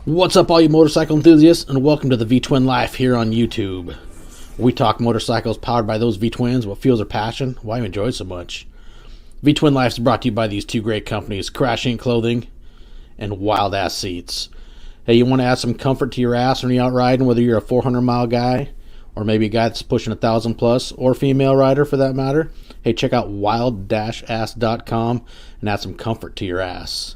What's up, all you motorcycle enthusiasts, and welcome to the V-Twin Life here on YouTube. We talk motorcycles powered by those V-Twins, what fuels our passion, why we enjoy it so much. V-Twin Life is brought to you by these two great companies, Crash Inc. Clothing and Wild Ass Seats. Hey, you want to add some comfort to your ass when you're out riding, whether you're a 400-mile guy or maybe a guy that's pushing 1,000 plus, or female rider for that matter? Hey, check out wild-ass.com and add some comfort to your ass.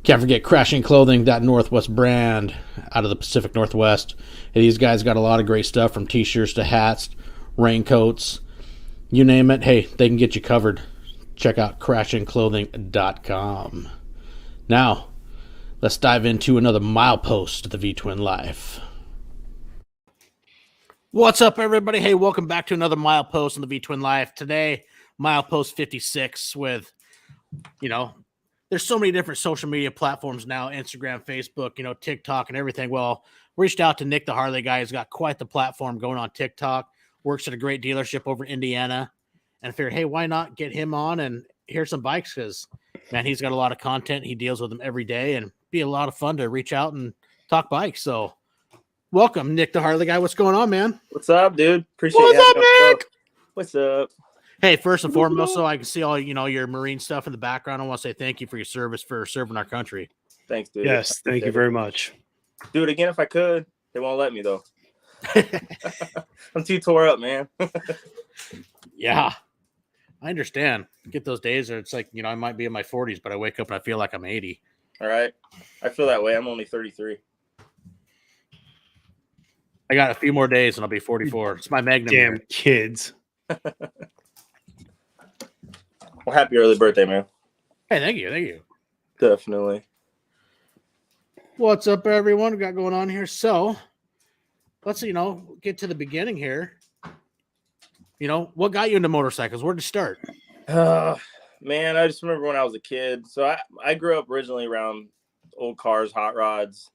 Can't forget Crash Inc. Clothing, that Northwest brand out of the Pacific Northwest. Hey, these guys got a lot of great stuff, from t-shirts to hats, raincoats, you name it. Hey, they can get you covered. Check out crashinclothing.com. Now, let's dive into another milepost of the V-Twin Life. What's up, everybody? Hey, welcome back to another milepost in the V-Twin Life. Today, milepost 56 with, there's so many different social media platforms now, Instagram, Facebook, TikTok and everything. Well, reached out to Nick the Harley guy. He's got quite the platform going on TikTok, works at a great dealership over in Indiana. And I figured, hey, why not get him on and hear some bikes? Because, man, he's got a lot of content. He deals with them every day, and be a lot of fun to reach out and talk bikes. So welcome, Nick the Harley guy. What's going on, man? What's up, dude? Appreciate What's up, Nick? What's up? Hey, first and foremost, so I can see all, your Marine stuff in the background. I want to say thank you for your service, for serving our country. Thanks, dude. Yes, thank you very much. Do it again if I could. They won't let me, though. I'm too tore up, man. Yeah, I understand. Get those days where it's like, I might be in my 40s, but I wake up and I feel like I'm 80. All right. I feel that way. I'm only 33. I got a few more days and I'll be 44. It's my Magnum. Damn year. kids. Well, happy early birthday, man. Hey, thank you. Thank you. Definitely. What's up, everyone? We got going on here. So let's, get to the beginning here. What got you into motorcycles? Where'd you start? Man, I just remember when I was a kid. So I grew up originally around old cars, hot rods.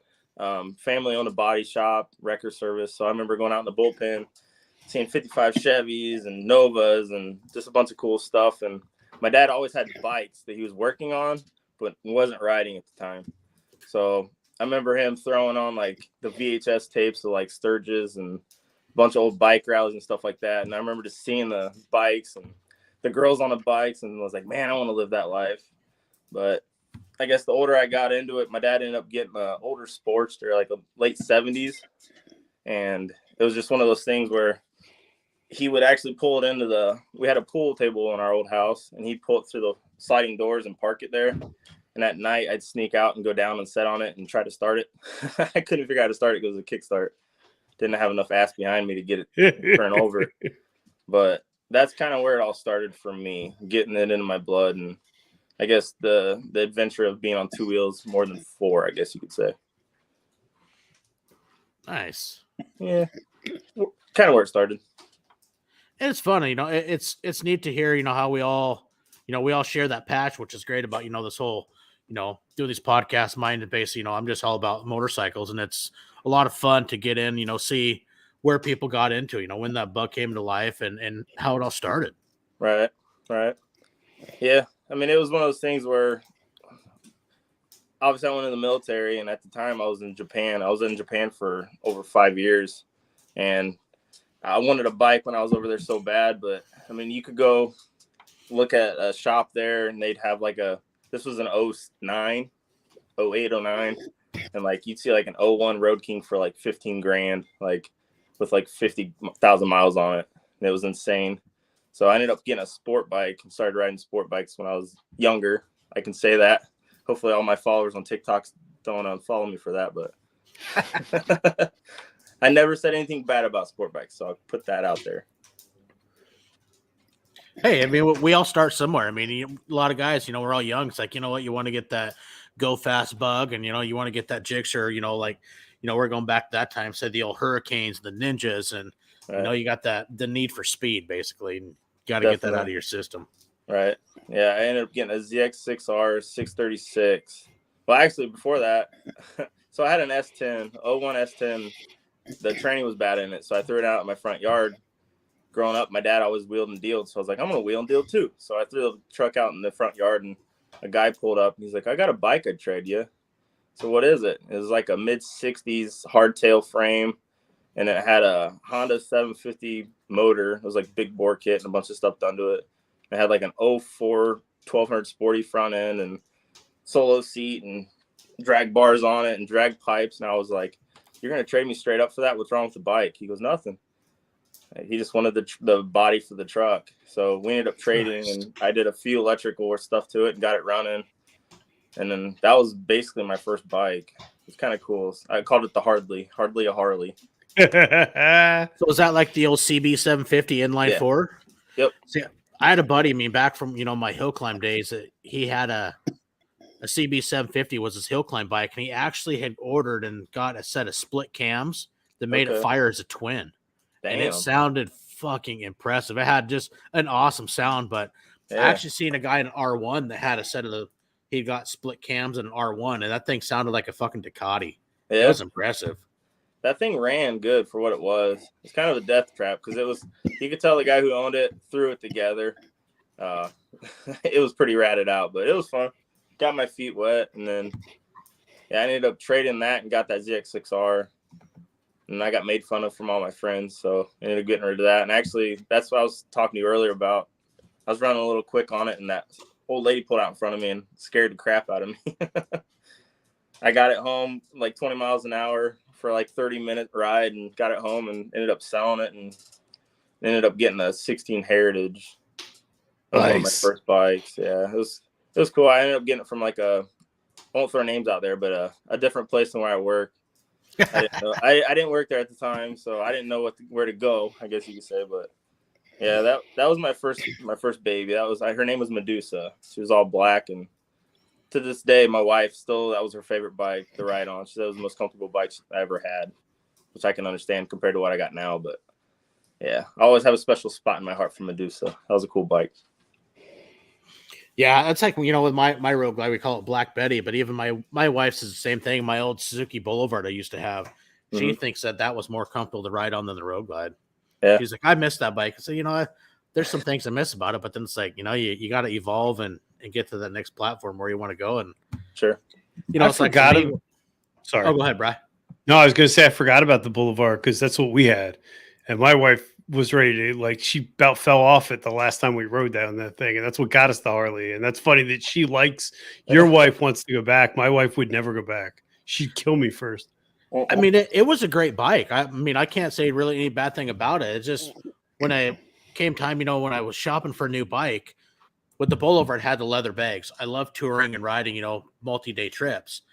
Family owned a body shop, wrecker service. So I remember going out in the bullpen, seeing 55 Chevys and Novas and just a bunch of cool stuff. And my dad always had bikes that he was working on, but wasn't riding at the time. So I remember him throwing on like the VHS tapes of like Sturgis and a bunch of old bike rallies and stuff like that. And I remember just seeing the bikes and the girls on the bikes, and was like, man, I want to live that life. But I guess the older I got into it, my dad ended up getting an older Sportster, like the late 70s. And it was just one of those things where he would actually pull it into we had a pool table in our old house, and he'd pull it through the sliding doors and park it there. And at night, I'd sneak out and go down and sit on it and try to start it. I couldn't figure out how to start it because it was a kickstart. Didn't have enough ass behind me to get it to turn over. But that's kind of where it all started for me, getting it into my blood. And I guess the adventure of being on two wheels more than four, I guess you could say. Nice. Yeah, kind of where it started. And it's funny, it's neat to hear, how we all share that patch, which is great about, this whole, doing these podcasts, minded base, I'm just all about motorcycles, and it's a lot of fun to get in, see where people got into, when that bug came to life and how it all started. Right. Yeah. I mean, it was one of those things where obviously I went in the military, and at the time I was in Japan. I was in Japan for over 5 years, and I wanted a bike when I was over there so bad. But I mean, you could go look at a shop there, and they'd have like this was an 09, 08, 09. And like, you'd see like an 01 Road King for like 15 grand, like with like 50,000 miles on it. And it was insane. So I ended up getting a sport bike and started riding sport bikes when I was younger. I can say that. Hopefully all my followers on TikTok don't unfollow me for that, but I never said anything bad about sport bikes, so I'll put that out there. Hey, I mean, we all start somewhere. I mean, a lot of guys, we're all young. It's like, you want to get that go fast bug, and, you want to get that Gixxer, we're going back to that time, say the old Hurricanes, the Ninjas, and, right. You got the need for speed, basically, and got to get that out of your system. Right. Yeah, I ended up getting a ZX6R 636. Well, actually, before that, so I had an S10, 01 S10. The training was bad in it, so I threw it out in my front yard. Growing up, my dad always wheeled and dealed, so I was like, I'm going to wheel and deal too. So I threw the truck out in the front yard, and a guy pulled up, and he's like, I got a bike I'd trade you. So what is it? It was like a mid-60s hardtail frame, and it had a Honda 750 motor. It was like big bore kit and a bunch of stuff done to it. It had like an 04 1200 Sporty front end and solo seat and drag bars on it and drag pipes. And I was like, "You're going to trade me straight up for that? What's wrong with the bike?" He goes, "Nothing." He just wanted the body for the truck. So we ended up trading, and I did a few electrical stuff to it and got it running. And then that was basically my first bike. It's kind of cool. I called it the Hardly a Harley. So was that like the old CB 750 inline four? Yep. See, I had a buddy, back from, my hill climb days, he had a CB 750 was his hill climb bike, and he actually had ordered and got a set of split cams that made it fire as a twin. Damn. And it sounded fucking impressive. It had just an awesome sound, but I actually seen a guy in an R1 that had a set of he got split cams in an R1, and that thing sounded like a fucking Ducati. Yeah. It was impressive. That thing ran good for what it was. It's kind of a death trap because you could tell the guy who owned it threw it together. It was pretty ratted out, but it was fun. Got my feet wet, and then I ended up trading that and got that ZX6R, and I got made fun of from all my friends, so I ended up getting rid of that. And actually, that's what I was talking to you earlier about. I was running a little quick on it, and that old lady pulled out in front of me and scared the crap out of me. I got it home like 20 miles an hour for like 30-minute ride and got it home and ended up selling it and ended up getting a 16 Heritage. That was one of my first bikes. Yeah, it was cool. I ended up getting it from like I won't throw names out there, but a different place than where I work. I didn't work there at the time, so I didn't know where to go, I guess you could say. But yeah, that was my first baby. Her name was Medusa. She was all black, and to this day, my wife that was her favorite bike to ride on. She said it was the most comfortable bike I ever had, which I can understand compared to what I got now. But yeah, I always have a special spot in my heart for Medusa. That was a cool bike. Yeah, that's like, with my Road Glide, we call it Black Betty, but even my wife's is the same thing. My old Suzuki Boulevard I used to have, she thinks that was more comfortable to ride on than the Road Glide. Yeah. She's like, I miss that bike. So, there's some things I miss about it, but then it's like, you got to evolve and get to the next platform where you want to go. And sure. I forgot it. Sorry. Oh, go ahead, Bri. No, I was going to say, I forgot about the Boulevard because that's what we had. And my wife was ready to, she about fell off it the last time we rode down that thing. And that's what got us the Harley. And that's funny that she likes, your wife wants to go back. My wife would never go back. She'd kill me first. I mean, it was a great bike. I can't say really any bad thing about it. It's just when I came time, when I was shopping for a new bike, with the Boulevard had the leather bags. I love touring and riding, multi-day trips.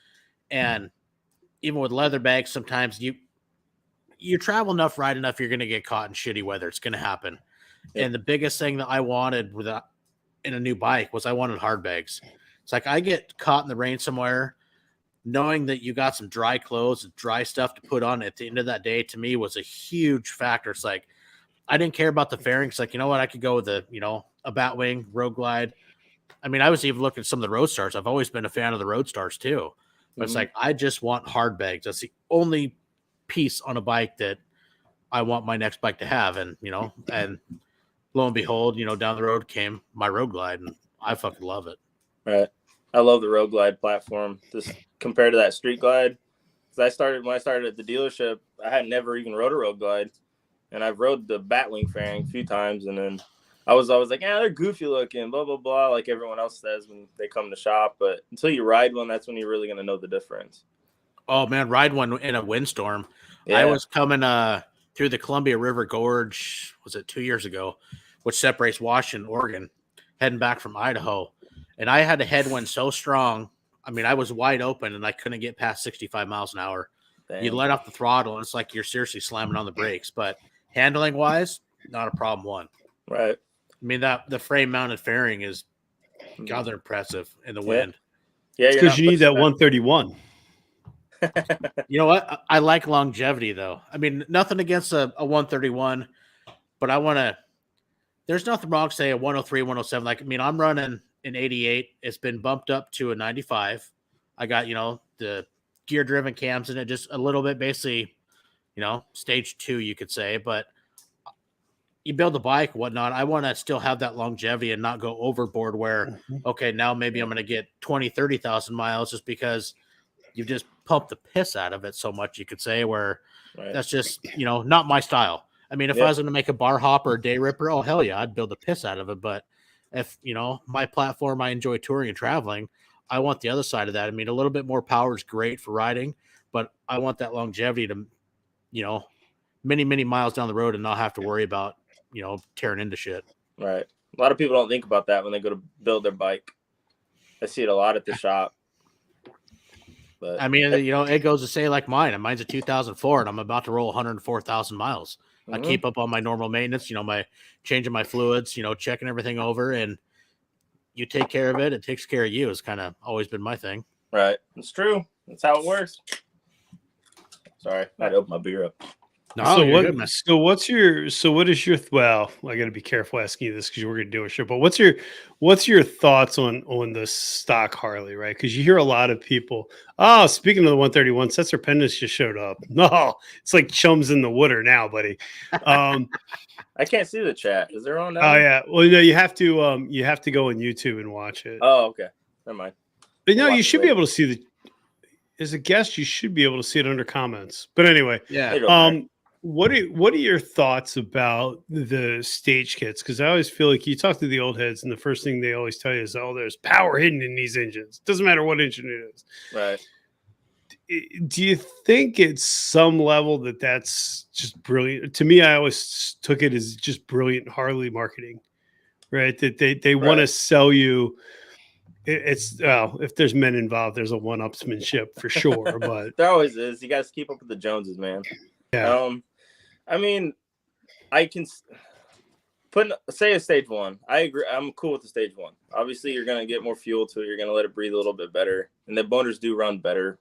And even with leather bags, sometimes you travel enough, ride enough, you're going to get caught in shitty weather. It's going to happen. Yeah. And the biggest thing that I wanted in a new bike was I wanted hard bags. It's like I get caught in the rain somewhere, knowing that you got some dry clothes and dry stuff to put on at the end of that day, to me was a huge factor. It's like, I didn't care about the fairing. It's like, you know what? I could go with a Batwing, Road Glide. I mean, I was even looking at some of the Roadstars. I've always been a fan of the Roadstars too. But it's like, I just want hard bags. That's the only piece on a bike that I want my next bike to have. And, and lo and behold, down the road came my Road Glide, and I fucking love it. Right. I love the Road Glide platform. Just compared to that Street Glide. Because when I started at the dealership, I had never even rode a Road Glide. And I've rode the Batwing fairing a few times, and then I was always like, they're goofy looking, blah, blah, blah, like everyone else says when they come to shop. But until you ride one, that's when you're really going to know the difference. Oh, man, ride one in a windstorm. Yeah. I was coming through the Columbia River Gorge, was it 2 years ago, which separates Washington and Oregon, heading back from Idaho. And I had a headwind so strong. I mean, I was wide open, and I couldn't get past 65 miles an hour. Damn. You let off the throttle, and it's like you're seriously slamming on the brakes. But handling-wise, not a problem one. Right. I mean, the frame-mounted fairing is rather impressive in the wind. Yeah, because you need that 131. You know what? I like longevity, though. I mean, nothing against a 131, but I want to – there's nothing wrong, say, a 103, 107. Like, I mean, I'm running an 88. It's been bumped up to a 95. I got, the gear-driven cams in it, just a little bit, basically, stage 2, you could say. But you build a bike, whatnot, I want to still have that longevity and not go overboard where, okay, now maybe I'm going to get 20, 30,000 miles just because – you've just pumped the piss out of it so much, you could say, where Right. that's just, not my style. I mean, if I was going to make a bar hopper or a day ripper, oh, hell yeah, I'd build the piss out of it. But if, my platform, I enjoy touring and traveling, I want the other side of that. I mean, a little bit more power is great for riding, but I want that longevity to, many, many miles down the road and not have to worry about, tearing into shit. Right. A lot of people don't think about that when they go to build their bike. I see it a lot at the shop. But I mean, it goes to say like mine. And mine's a 2004, and I'm about to roll 104,000 miles. I keep up on my normal maintenance, my changing my fluids, checking everything over, and you take care of it. It takes care of you. It's kind of always been my thing. Right. It's true. That's how it works. Sorry, I had to open my beer up. No, what is your well, I got to be careful asking you this because we're going to do a show, but what's your thoughts on the stock Harley, right? Because you hear a lot of people, speaking of the 131, Setzer Pendants just showed up. No, it's like chums in the water now, buddy. I can't see the chat. Is there on now? Oh yeah. Well, no, you have to go on YouTube and watch it. Oh, okay. Never mind. But no, you should be able to see as a guest, you should be able to see it under comments. But anyway, yeah. What are your thoughts about the stage kits? Because I always feel like you talk to the old heads, and the first thing they always tell you is, "Oh, there's power hidden in these engines. Doesn't matter what engine it is." Right. Do you think at some level that's just brilliant? To me, I always took it as just brilliant Harley marketing, right? That they want to sell you. It's if there's men involved, there's a one-upsmanship for sure. But there always is. You guys keep up with the Joneses, man. Yeah. I mean, I can say a stage one. I agree. I'm cool with the stage one. Obviously, you're going to get more fuel to it. You're going to let it breathe a little bit better. And the boners do run better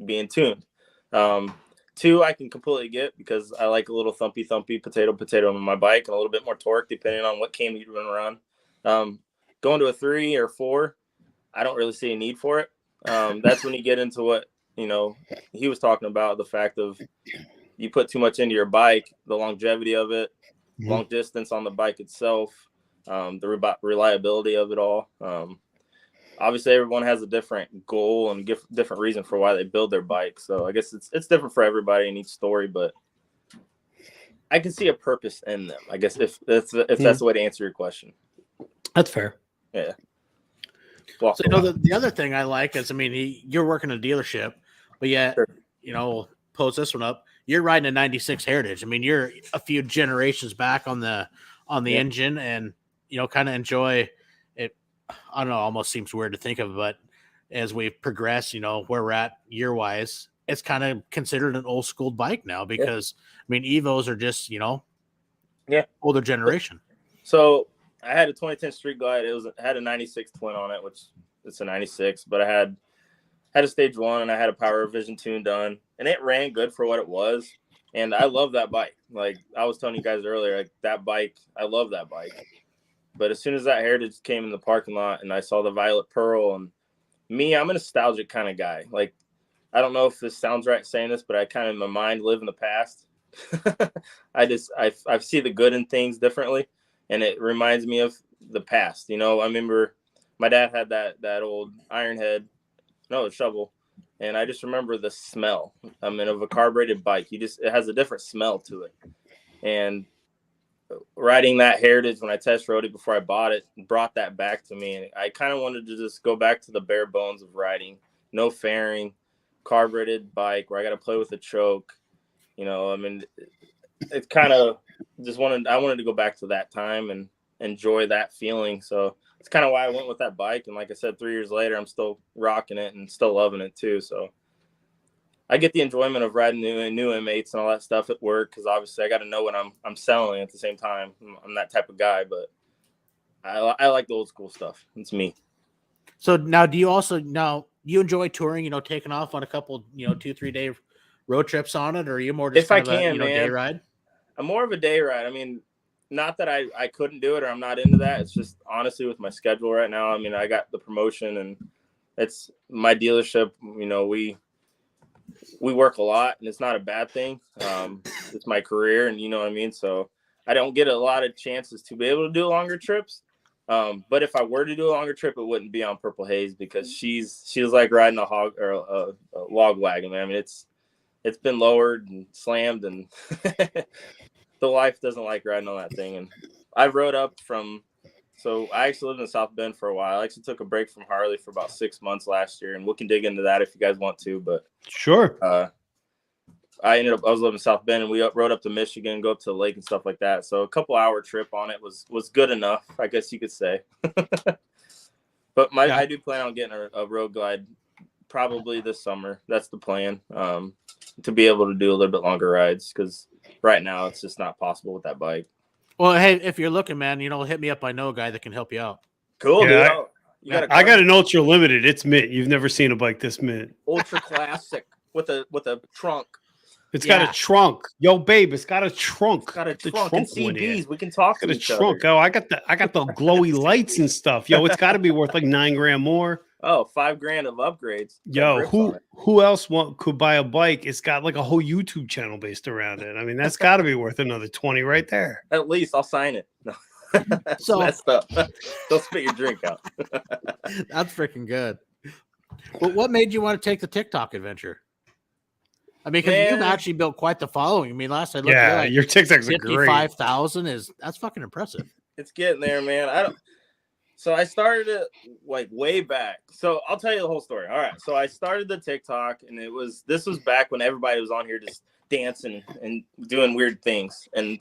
being tuned. Two, I can completely get because I like a little thumpy, potato on my bike and a little bit more torque depending on what cam you're going to run. Going to a 3 or 4, I don't really see a need for it. That's when you get into what, he was talking about, the fact of you put too much into your bike, the longevity of it, long distance on the bike itself, the reliability of it all. Obviously, everyone has a different goal and different reason for why they build their bike. So I guess it's different for everybody in each story, but I can see a purpose in them. I guess if that's the way to answer your question. That's fair. Yeah. So, the other thing I like is, I mean, you're working a dealership, but yet, pose this one up. You're riding a 96 Heritage. I mean, you're a few generations back on the engine and, kind of enjoy it. I don't know, almost seems weird to think of, but as we progress, where we're at year wise, it's kind of considered an old school bike now because, I mean, Evos are just, older generation. So I had a 2010 Street Glide. It had a 96 twin on it, which it's a 96, but I had a stage one and I had a power revision tune done and it ran good for what it was. And I love that bike. Like I was telling you guys earlier, like that bike, I love that bike. But as soon as that Heritage came in the parking lot and I saw the Violet Pearl, and I'm a nostalgic kind of guy. Like, I don't know if this sounds right saying this, but I kind of in my mind live in the past. I see the good in things differently. And it reminds me of the past. I remember my dad had that old shovel. And I just remember the smell. Of a carbureted bike. It has a different smell to it. And riding that Heritage when I test rode it before I bought it brought that back to me. And I kind of wanted to just go back to the bare bones of riding. No fairing, carbureted bike where I got to play with the choke. It's kind of I wanted to go back to that time and enjoy that feeling. So it's kind of why I went with that bike. And like I said, 3 years later, I'm still rocking it and still loving it too. So I get the enjoyment of riding new inmates and all that stuff at work. Cause obviously I got to know what I'm selling at the same time. I'm that type of guy, but I like the old school stuff. It's me. So now you enjoy touring, taking off on a couple, 2-3 day road trips on it, or are you more just if I can, man, day ride? I'm more of a day ride. I mean, not that I couldn't do it or I'm not into that. It's just honestly with my schedule right now. I mean, I got the promotion and it's my dealership. We work a lot and it's not a bad thing. It's my career and you know what I mean? So I don't get a lot of chances to be able to do longer trips. But if I were to do a longer trip, it wouldn't be on Purple Haze because she's like riding a hog or a log wagon, man. I mean, it's been lowered and slammed, and the wife doesn't like riding on that thing. And I rode up from, so I actually lived in South Bend for a while. I actually took a break from Harley for about 6 months last year, and we can dig into that if you guys want to. But sure. I was living in South Bend, and we rode up to Michigan, go up to the lake and stuff like that. So a couple hour trip on it was good enough, I guess you could say. But I do plan on getting a road glide probably this summer. That's the plan, to be able to do a little bit longer rides, because right now it's just not possible with that bike. Well, hey, if you're looking, man, hit me up. I know a guy that can help you out. Cool, yeah, dude. I got an ultra limited. It's mint. You've never seen a bike this mint. Ultra classic with a trunk. It's got a trunk. Yo, babe, it's got a trunk. It's got a trunk and CDs. We can talk to each trunk. other. Oh, I got the glowy lights and stuff. Yo, it's got to be worth like $9,000 more. Oh, $5,000 of upgrades. Yo, who else could buy a bike? It's got like a whole YouTube channel based around it. I mean, that's got to be worth another 20 right there. At least I'll sign it. No. So messed up. Don't spit your drink out. That's freaking good. But what made you want to take the TikTok adventure? I mean, because you've actually built quite the following. I mean, last I looked, at your TikToks are great. 55,000 that's fucking impressive. It's getting there, man. So I started it like way back. So I'll tell you the whole story. All right. So I started the TikTok, and this was back when everybody was on here just dancing and doing weird things. And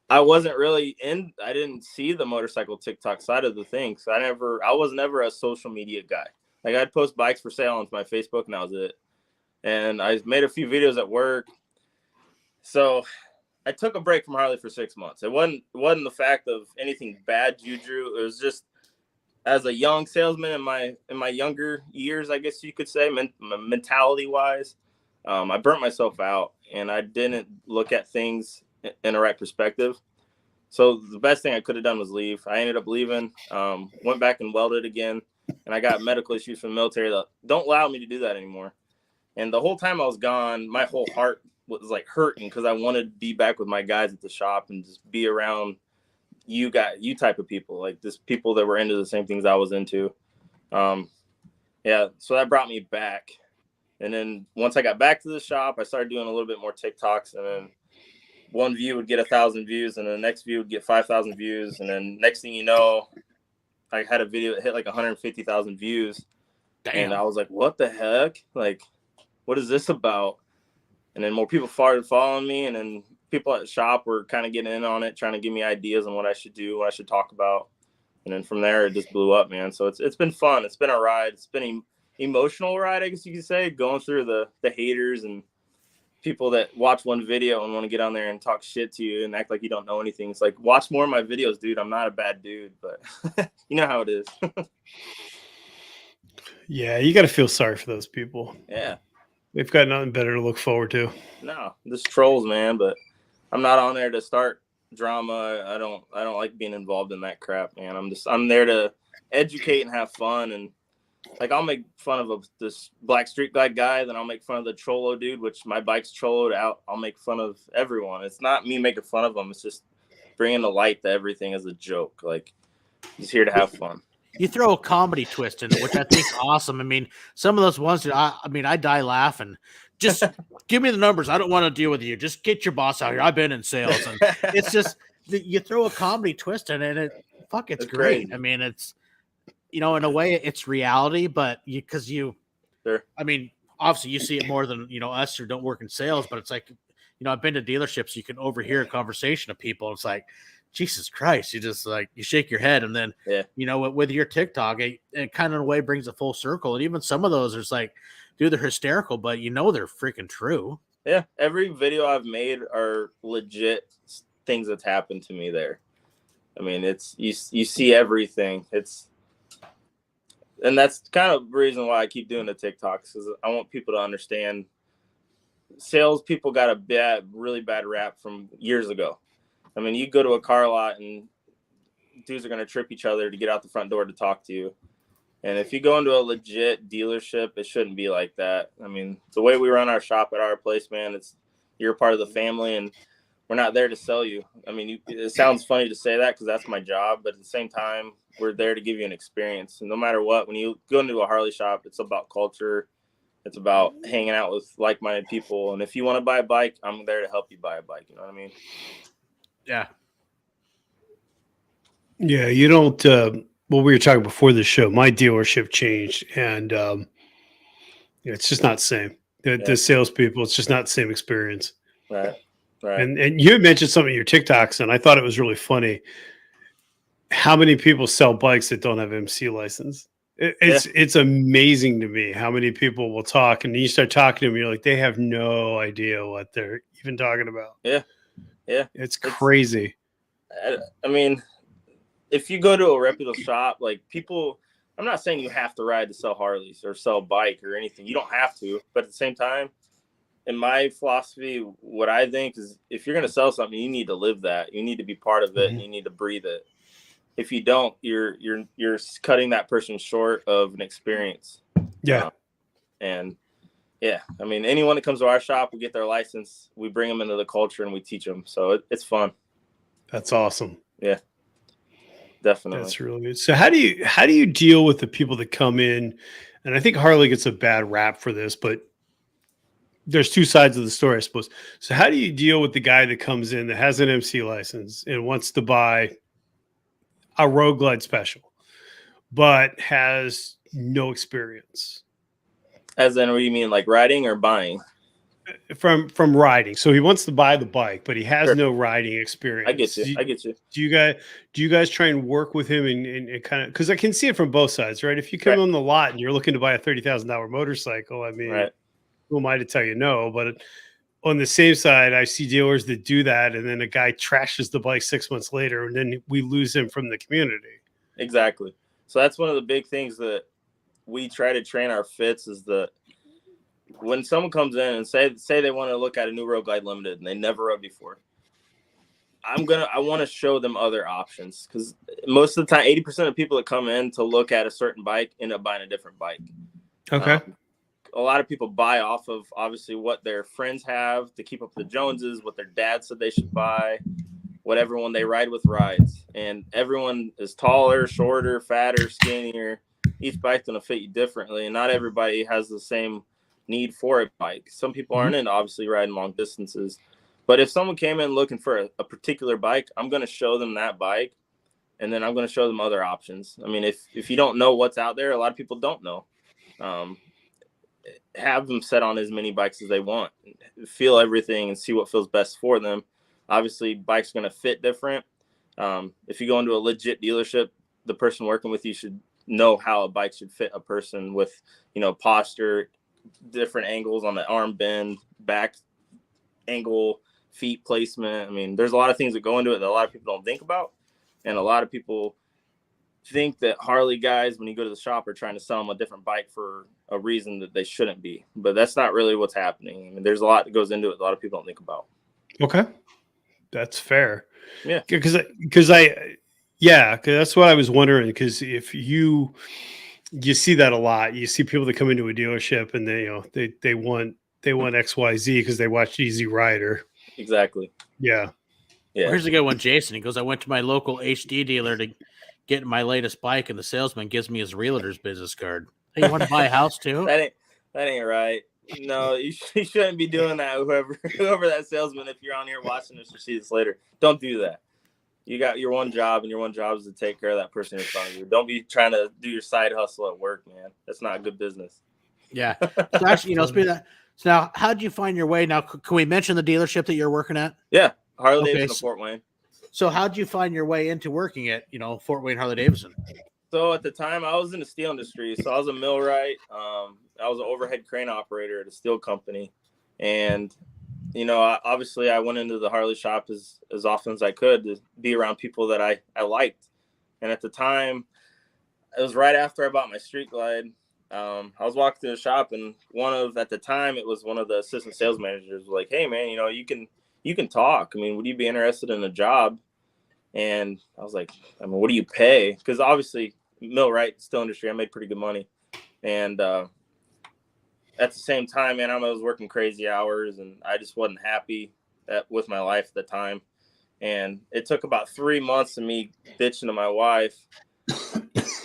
I wasn't really I didn't see the motorcycle TikTok side of the thing. So I was never a social media guy. Like, I'd post bikes for sale on my Facebook, and that was it. And I made a few videos at work. So I took a break from Harley for 6 months. It wasn't the fact of anything bad, Juju. It was just, as a young salesman in my younger years, I guess you could say, mentality wise, I burnt myself out, and I didn't look at things in a right perspective. So the best thing I could have done was leave. I ended up leaving, went back and welded again, and I got medical issues from the military that don't allow me to do that anymore. And the whole time I was gone, my whole heart was like hurting, because I wanted to be back with my guys at the shop and just be around you type of people, like this people that were into the same things I was into. So that brought me back. And then once I got back to the shop, I started doing a little bit more TikToks, and then one view would get 1,000 views, and the next view would get 5,000 views. And then next thing you know, I had a video that hit like 150,000 views. Damn. And I was like, what the heck? Like, what is this about? And then more people started following me, and then people at the shop were kind of getting in on it, trying to give me ideas on what I should do, what I should talk about. And then from there, it just blew up, man. So it's been fun. It's been a ride. It's been an emotional ride, I guess you could say, going through the haters and people that watch one video and want to get on there and talk shit to you and act like you don't know anything. It's like, watch more of my videos, dude. I'm not a bad dude, but you know how it is. Yeah, you got to feel sorry for those people. Yeah. They've got nothing better to look forward to. No, just trolls, man. But I'm not on there to start drama. I don't like being involved in that crap, man. I'm there to educate and have fun. And like, I'll make fun of this black street glide guy, then I'll make fun of the Cholo dude, which my bike's Choloed out. I'll make fun of everyone. It's not me making fun of them. It's just bringing the light to everything as a joke. Like, he's here to have fun. You throw a comedy twist in it, which I think is awesome. I mean, some of those ones, I die laughing. Just give me the numbers. I don't want to deal with you. Just get your boss out here. I've been in sales. And it's just, you throw a comedy twist in it, and it's great. Crazy. I mean, it's, in a way it's reality, but sure. I mean, obviously you see it more than, us who don't work in sales, but it's like, I've been to dealerships, you can overhear a conversation of people. And it's like, Jesus Christ, you just like, you shake your head, and then, with your TikTok, it kind of in a way brings a full circle. And even some of those, it's like, dude, they're hysterical, but they're freaking true. Yeah. Every video I've made are legit things that's happened to me there. I mean, it's, you see everything. And that's kind of the reason why I keep doing the TikToks, because I want people to understand salespeople got a really bad rap from years ago. I mean, you go to a car lot and dudes are going to trip each other to get out the front door to talk to you. And if you go into a legit dealership, it shouldn't be like that. I mean, the way we run our shop at our place, man, you're part of the family, and we're not there to sell you. I mean, it sounds funny to say that because that's my job, but at the same time, we're there to give you an experience. And no matter what, when you go into a Harley shop, it's about culture. It's about hanging out with like-minded people. And if you want to buy a bike, I'm there to help you buy a bike. You know what I mean? Yeah. Yeah, you don't. Well, we were talking before the show. My dealership changed, and it's just not the same. The salespeople, it's just not the same experience. Right. Right. And you had mentioned something in your TikToks, and I thought it was really funny. How many people sell bikes that don't have MC license? It's amazing to me how many people will talk, and you start talking to them, you're like, they have no idea what they're even talking about. Yeah. Yeah. It's crazy. I mean, if you go to a reputable shop, like people, I'm not saying you have to ride to sell Harleys or sell a bike or anything. You don't have to, but at the same time, in my philosophy, what I think is if you're going to sell something, you need to live that. You need to be part of it, and you need to breathe it. If you don't, you're cutting that person short of an experience. Yeah. And yeah, I mean, anyone that comes to our shop, we get their license, we bring them into the culture, and we teach them. So it's fun. That's awesome. Yeah, definitely. That's really good. So how do you deal with the people that come in? And I think Harley gets a bad rap for this, but there's two sides of the story, I suppose. So how do you deal with the guy that comes in that has an MC license and wants to buy a Road Glide Special, but has no experience? As in, what do you mean, like riding or buying? From riding. So he wants to buy the bike, but he has no riding experience. I get you. Do you guys try and work with him and kind of, because I can see it from both sides, right? If you come on the lot and you're looking to buy a $30,000 motorcycle, I mean, who am I to tell you no? But on the same side, I see dealers that do that, and then a guy trashes the bike 6 months later, and then we lose him from the community. Exactly. So that's one of the big things that we try to train our fits is that when someone comes in and say they want to look at a new Road Glide Limited and they never rode before, I want to show them other options, because most of the time, 80% of people that come in to look at a certain bike end up buying a different bike. Okay. A lot of people buy off of obviously what their friends have to keep up with the Joneses, what their dad said they should buy, what everyone they ride with rides. And everyone is taller, shorter, fatter, skinnier. Each bike's going to fit you differently. And not everybody has the same need for a bike. Some people aren't into obviously riding long distances. But if someone came in looking for a particular bike, I'm going to show them that bike. And then I'm going to show them other options. I mean, if you don't know what's out there, a lot of people don't know. Have them set on as many bikes as they want, feel everything and see what feels best for them. Obviously, bikes going to fit different. If you go into a legit dealership, the person working with you should know how a bike should fit a person with, posture, different angles on the arm bend, back angle, feet placement. I mean, there's a lot of things that go into it that a lot of people don't think about. And a lot of people think that Harley guys, when you go to the shop, are trying to sell them a different bike for a reason that they shouldn't be. But that's not really what's happening. I mean, there's a lot that goes into it that a lot of people don't think about. Okay. That's fair. Yeah. Because that's what I was wondering. Because if you see that a lot, you see people that come into a dealership and they want XYZ because they watched Easy Rider. Exactly. Yeah. Yeah. Here's a good one, Jason. He goes, I went to my local HD dealer to get my latest bike, and the salesman gives me his realtor's business card. Hey, you want to buy a house too? That ain't right. No, you shouldn't be doing that. Whoever that salesman, if you're on here watching this or see this later, don't do that. You got your one job, and your one job is to take care of that person in front of you. Don't be trying to do your side hustle at work, man. That's not good business. Yeah. So actually, speaking of that, so now, how did you find your way? Now, can we mention the dealership that you're working at? Yeah, Harley Davidson of Fort Wayne. So how did you find your way into working at, Fort Wayne Harley Davidson? So at the time, I was in the steel industry. So I was a millwright. I was an overhead crane operator at a steel company. And, obviously I went into the Harley shop as often as I could to be around people that I liked. And at the time, it was right after I bought my Street Glide. I was walking through the shop, and at the time, it was one of the assistant sales managers was like, hey, man, you can talk. I mean, would you be interested in a job? And I was like, what do you pay? Because obviously, millwright, steel industry, I made pretty good money. And at the same time, man, I was working crazy hours, and I just wasn't happy. with my life at the time. And it took about 3 months of me bitching to my wife.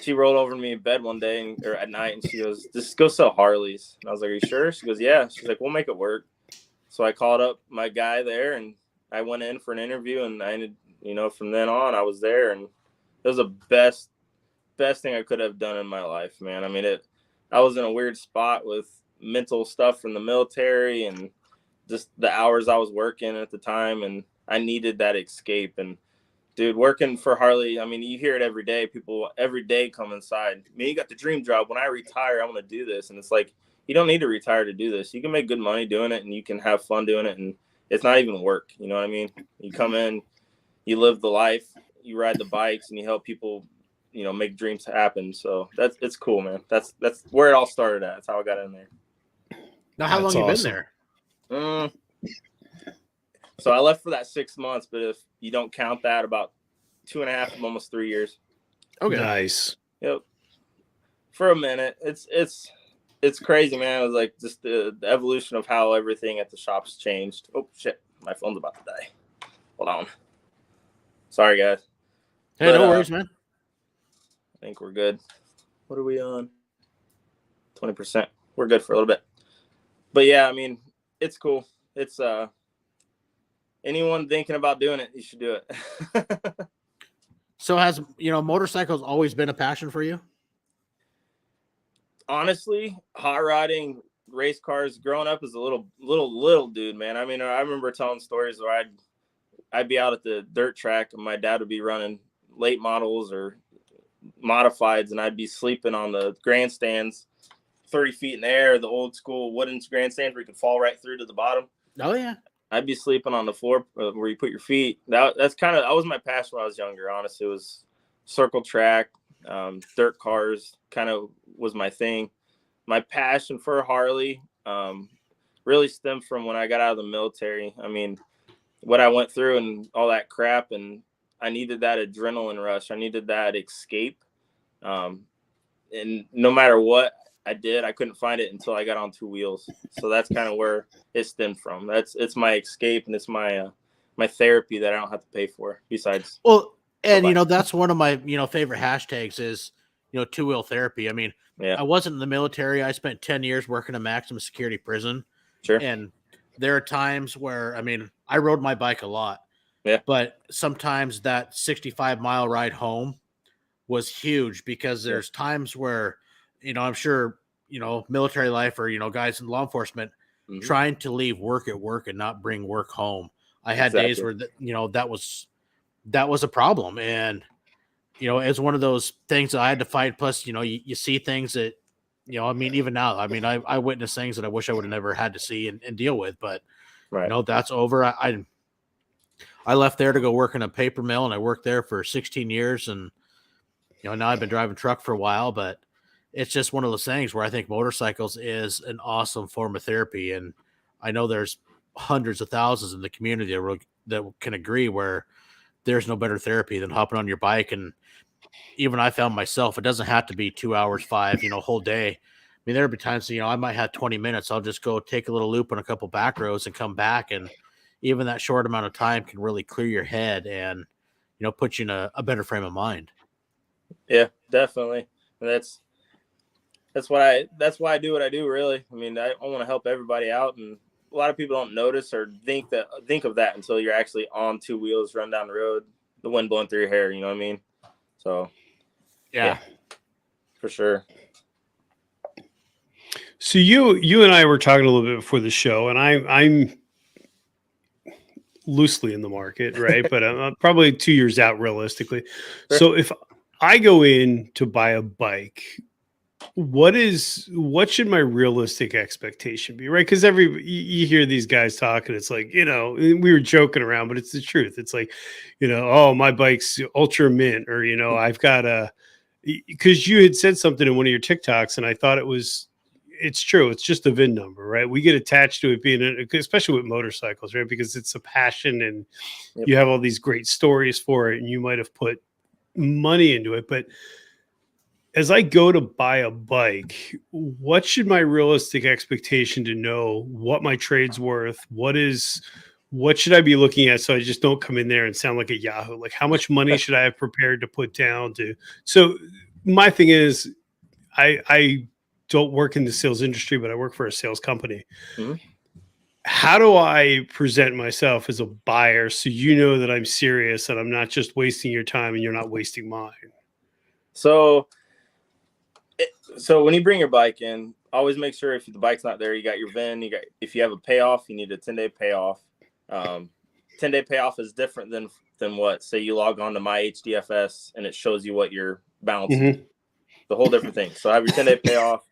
She rolled over to me in bed one day or at night, and she goes, "Just go sell Harleys." And I was like, "Are you sure?" She goes, "Yeah." She's like, "We'll make it work." So I called up my guy there, and I went in for an interview, and I ended, from then on, I was there, and it was the best thing I could have done in my life, man. I mean, I was in a weird spot with mental stuff from the military and just the hours I was working at the time, and I needed that escape. And dude, working for Harley, I mean, you hear it every day. People every day come inside. Man, you got the dream job. When I retire, I want to do this. And it's like, you don't need to retire to do this. You can make good money doing it, and you can have fun doing it. And it's not even work. You know what I mean? You come in, you live the life, you ride the bikes, and you help people, make dreams happen. So it's cool, man. That's where it all started at. That's how I got in there. Now, how long you been there? So I left for that 6 months, but if you don't count that, about 2.5, almost 3 years. Okay. Nice. Yep. For a minute. It's crazy, man. It was like just the evolution of how everything at the shop's changed. Oh shit. My phone's about to die. Hold on. Sorry, guys. Hey, no worries, man. I think we're good. What are we on? 20%. We're good for a little bit. But yeah, I mean, it's cool. It's anyone thinking about doing it, you should do it. So has, motorcycles always been a passion for you? Honestly, hot rodding, race cars, growing up as a little dude, man. I mean, I remember telling stories where I'd be out at the dirt track and my dad would be running late models or modifieds, and I'd be sleeping on the grandstands 30 feet in the air, the old school wooden grandstands where you could fall right through to the bottom. Oh yeah. I'd be sleeping on the floor where you put your feet. That was my passion when I was younger. Honestly, it was circle track, dirt cars kind of was my thing. My passion for Harley really stemmed from when I got out of the military. I mean, what I went through and all that crap, and I needed that adrenaline rush. I needed that escape. And no matter what I did, I couldn't find it until I got on 2 wheels. So that's kind of where it stemmed from. It's my escape, and it's my my therapy that I don't have to pay for. Besides, that's one of my favorite hashtags is 2-wheel therapy. I mean, I wasn't in the military. I spent 10 years working in a maximum security prison. Sure. And there are times where I rode my bike a lot. Yeah. But sometimes that 65-mile ride home was huge because there's times where I'm sure, military life or, guys in law enforcement trying to leave work at work and not bring work home. I had days where, that was a problem. And, it's one of those things that I had to fight. Plus, you see things that, even now, I witnessed things that I wish I would have never had to see and deal with, but that's over. I left there to go work in a paper mill, and I worked there for 16 years. And, now I've been driving truck for a while, but it's just one of those things where I think motorcycles is an awesome form of therapy. And I know there's hundreds of thousands in the community that can agree where there's no better therapy than hopping on your bike. And even I found myself, it doesn't have to be 2 hours, 5, whole day. I mean, there'll be times, I might have 20 minutes. I'll just go take a little loop on a couple back roads and come back. And even that short amount of time can really clear your head and, put you in a better frame of mind. Yeah, definitely. And that's why I do what I do, really. I mean, I want to help everybody out, and a lot of people don't notice or think of that until you're actually on 2 wheels, run down the road, the wind blowing through your hair, you know what I mean? So yeah, for sure. So you and I were talking a little bit before the show, and I'm loosely in the market, right? But I'm probably 2 years out realistically. Sure. So if I go in to buy a bike, what should my realistic expectation be, right? Because you hear these guys talking, it's like, we were joking around, but it's the truth. It's like, oh, my bike's ultra mint, or I've got because you had said something in one of your TikToks, and I thought it's true. It's just a VIN number, right? We get attached to it being, especially with motorcycles, right? Because it's a passion, and you have all these great stories for it, and you might have put money into it. But as I go to buy a bike, what should my realistic expectation to know what my trade's worth? What is what should I be looking at so I just don't come in there and sound like a Yahoo? Like, how much money should I have prepared to put down to? So my thing is, I don't work in the sales industry, but I work for a sales company. Mm-hmm. How do I present myself as a buyer so you know that I'm serious and I'm not just wasting your time and you're not wasting mine? So when you bring your bike in, always make sure if the bike's not there, you got your VIN. If you have a payoff, you need a 10-day payoff. 10-day payoff is different than what, say you log on to my HDFS and it shows you what your balance is. The whole different thing. So have your 10-day payoff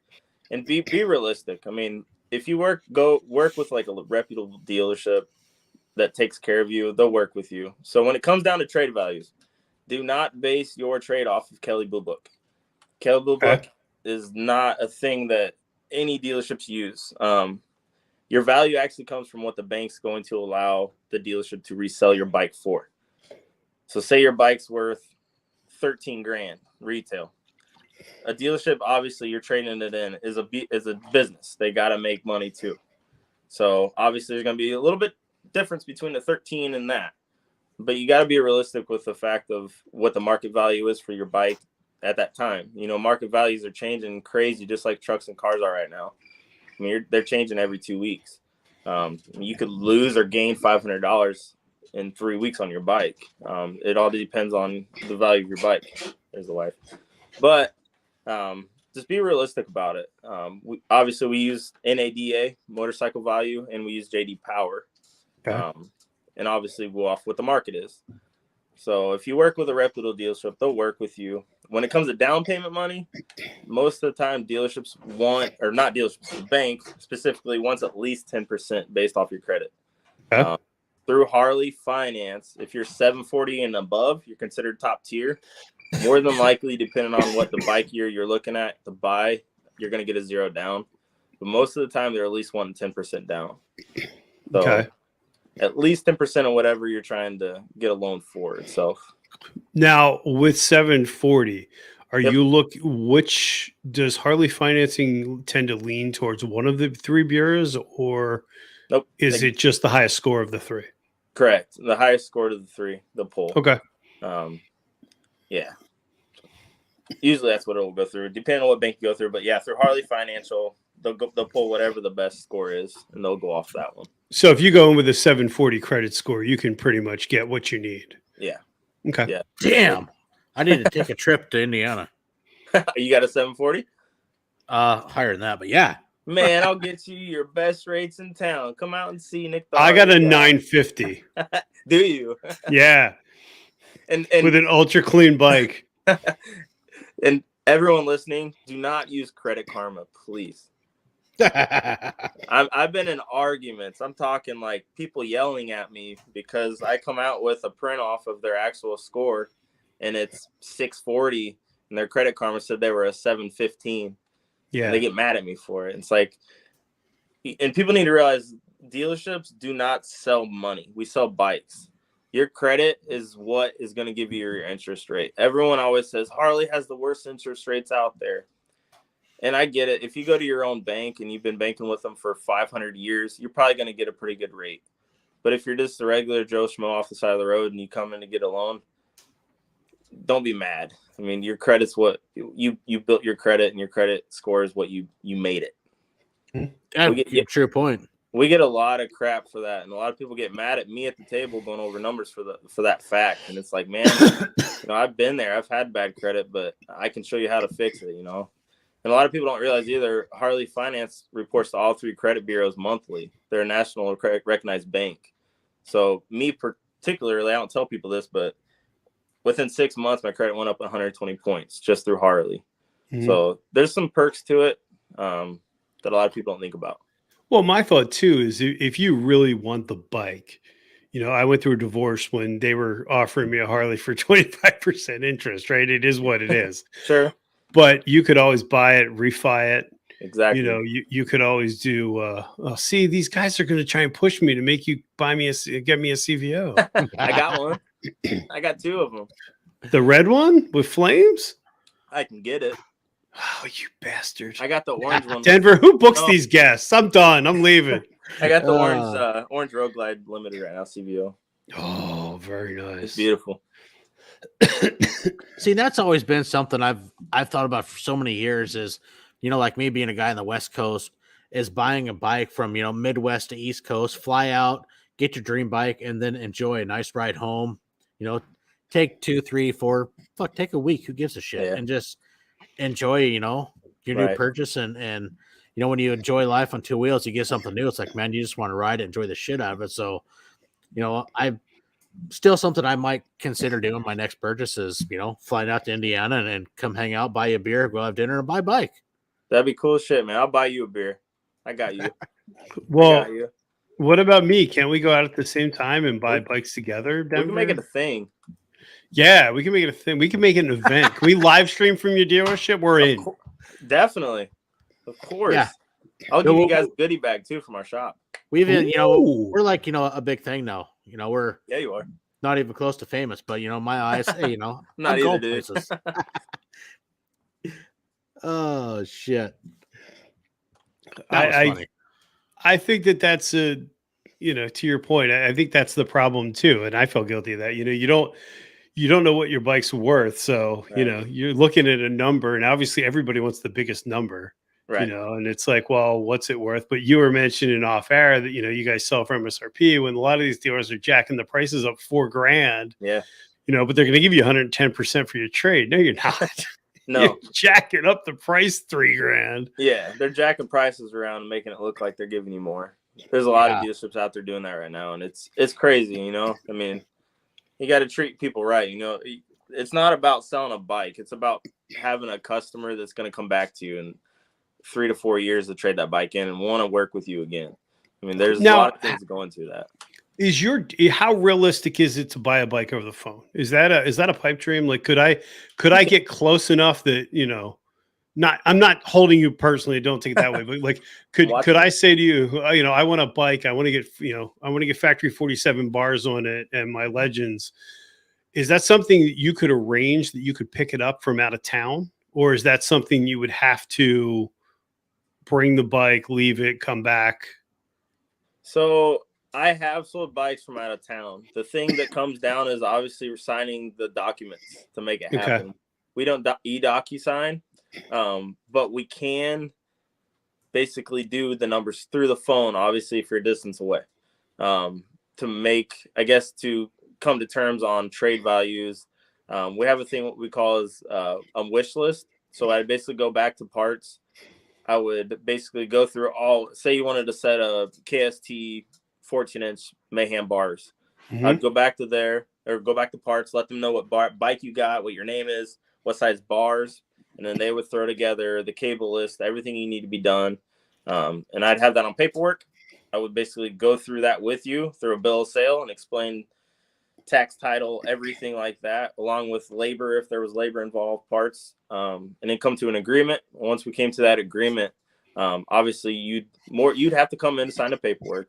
and be realistic. I mean, if you go work with like a reputable dealership that takes care of you, they'll work with you. So when it comes down to trade values, do not base your trade off of Kelley Blue Book. Kelley Blue Book is not a thing that any dealerships use. Your value actually comes from what the bank's going to allow the dealership to resell your bike for. So say your bike's worth $13,000 retail. A dealership, obviously, you're trading it in is a business. They got to make money too. So obviously, there's going to be a little bit difference between the 13 and that. But you got to be realistic with the fact of what the market value is for your bike at that time. You know, market values are changing crazy, just like trucks and cars are right now. I mean, they're changing every 2 weeks. You could lose or gain $500 in 3 weeks on your bike. It all depends on the value of your bike. There's the wife. But just be realistic about it. We use NADA, motorcycle value, and we use JD Power. Okay. And obviously go off what the market is. So if you work with a reputable dealership, they'll work with you. When it comes to down payment money, most of the time dealerships the bank specifically wants at least 10% based off your credit. Okay. Through Harley Finance, if you're 740 and above, you're considered top tier. More than likely, depending on what the bike year you're looking at to buy, you're going to get a 0 down. But most of the time, they're at least wanting 10% down. So, okay. At least 10% of whatever you're trying to get a loan for itself. Now, with 740, which does Harley Financing tend to lean towards one of the 3 bureaus, or nope, is it just the highest score of the 3? Correct. The highest score to the 3, the pull. Okay. Yeah. Usually that's what it will go through, depending on what bank you go through. But yeah, through Harley Financial, they'll pull whatever the best score is, and they'll go off that one. So if you go in with a 740 credit score, you can pretty much get what you need. Yeah. Okay. Yeah. Damn. I need to take a trip to Indiana. You got a 740? Higher than that, but yeah. Man, I'll get you your best rates in town. Come out and see Nick the Harley. I got a 950. Do you? Yeah. And with an ultra clean bike. And everyone listening, do not use Credit Karma, please. I've been in arguments. I'm talking like people yelling at me because I come out with a print off of their actual score and it's 640 and their Credit Karma said they were a 715. Yeah. They get mad at me for it. It's like, and people need to realize dealerships do not sell money. We sell bikes. Your credit is what is going to give you your interest rate. Everyone always says Harley has the worst interest rates out there. And I get it. If you go to your own bank and you've been banking with them for 500 years, you're probably going to get a pretty good rate. But if you're just a regular Joe Schmo off the side of the road and you come in to get a loan, don't be mad. I mean, your credit's what you built your credit, and your credit score is what you made it. True point. We get a lot of crap for that, and a lot of people get mad at me at the table going over numbers for that fact. And it's like, man, I've been there. I've had bad credit, but I can show you how to fix it. And a lot of people don't realize either. Harley Finance reports to all 3 credit bureaus monthly. They're a national recognized bank. So me particularly, I don't tell people this, but within 6 months, my credit went up 120 points just through Harley. Mm-hmm. So there's some perks to it that a lot of people don't think about. Well, my thought too is if you really want the bike, I went through a divorce when they were offering me a Harley for 25% interest, right? It is what it is. Sure. But you could always buy it, refi it. Exactly. You could always do, see, these guys are going to try and push me to make you get me a CVO. I got one. I got 2 of them. The red one with flames? I can get it. Oh, you bastard. I got the orange one. Denver, who books these guests? I'm done. I'm leaving. I got the orange Road Glide Limited right now, CVO. Oh, very nice. It's beautiful. See, that's always been something I've thought about for so many years is, like me being a guy on the West Coast, is buying a bike from, Midwest to East Coast, fly out, get your dream bike, and then enjoy a nice ride home. Take 2, 3, 4, take a week. Who gives a shit? Yeah. And just enjoy, your new purchase. And when you enjoy life on two wheels, you get something new. It's like, man, you just want to ride it, enjoy the shit out of it. So, I still something I might consider doing my next purchase is, flying out to Indiana and come hang out, buy you a beer, go have dinner, and buy a bike. That'd be cool shit, man. I'll buy you a beer. I got you. Well, I got you. What about me? Can't we go out at the same time and buy bikes together? Denver? We can make it a thing. Yeah, we can make it a thing. We can make it an event. Can we live stream from your dealership? We're in. Definitely. Of course. Yeah. I'll give you guys a goodie bag too from our shop. We've been, we're like, a big thing now. We're you are not even close to famous, but my eyes, hey, not either, dude. Oh shit. I think that's to your point, I think that's the problem too. And I felt guilty of that. You don't know what your bike's worth. So, right. You're looking at a number, and obviously everybody wants the biggest number, right. And it's like, well, what's it worth? But you were mentioning off air that, you guys sell for MSRP when a lot of these dealers are jacking the prices up $4,000. Yeah. But they're going to give you 110% for your trade. No, you're not. No, you're jacking up the price $3,000. Yeah. They're jacking prices around and making it look like they're giving you more. There's a lot of dealerships out there doing that right now. And it's crazy, I mean, you got to treat people right. It's not about selling a bike. It's about having a customer that's going to come back to you in 3 to 4 years to trade that bike in and want to work with you again. I mean, there's a lot of things going to that. How realistic is it to buy a bike over the phone? Is that a pipe dream? Like, could I get close enough that, I'm not holding you personally, don't take it that way, but like, could I say to you, I want a bike, I want to get factory 47 bars on it and my Legends. Is that something that you could arrange, that you could pick it up from out of town? Or is that something you would have to bring the bike, leave it, come back? So I have sold bikes from out of town. The thing that comes down is obviously signing the documents to make it happen. Okay. We don't e-DocuSign. But we can basically do the numbers through the phone, obviously, if you're a distance away, to come to terms on trade values. We have a thing, what we call is a wish list. So I basically go back to parts. I would basically go through say you wanted to set a KST 14-inch Mayhem bars. Mm-hmm. I'd go back to there, or go back to parts, let them know what bike you got, what your name is, what size bars. And then they would throw together the cable list, everything you need to be done. And I'd have that on paperwork. I would basically go through that with you through a bill of sale and explain tax, title, everything like that, along with labor, if there was labor involved, parts, and then come to an agreement. Once we came to that agreement, obviously you'd have to come in to sign the paperwork.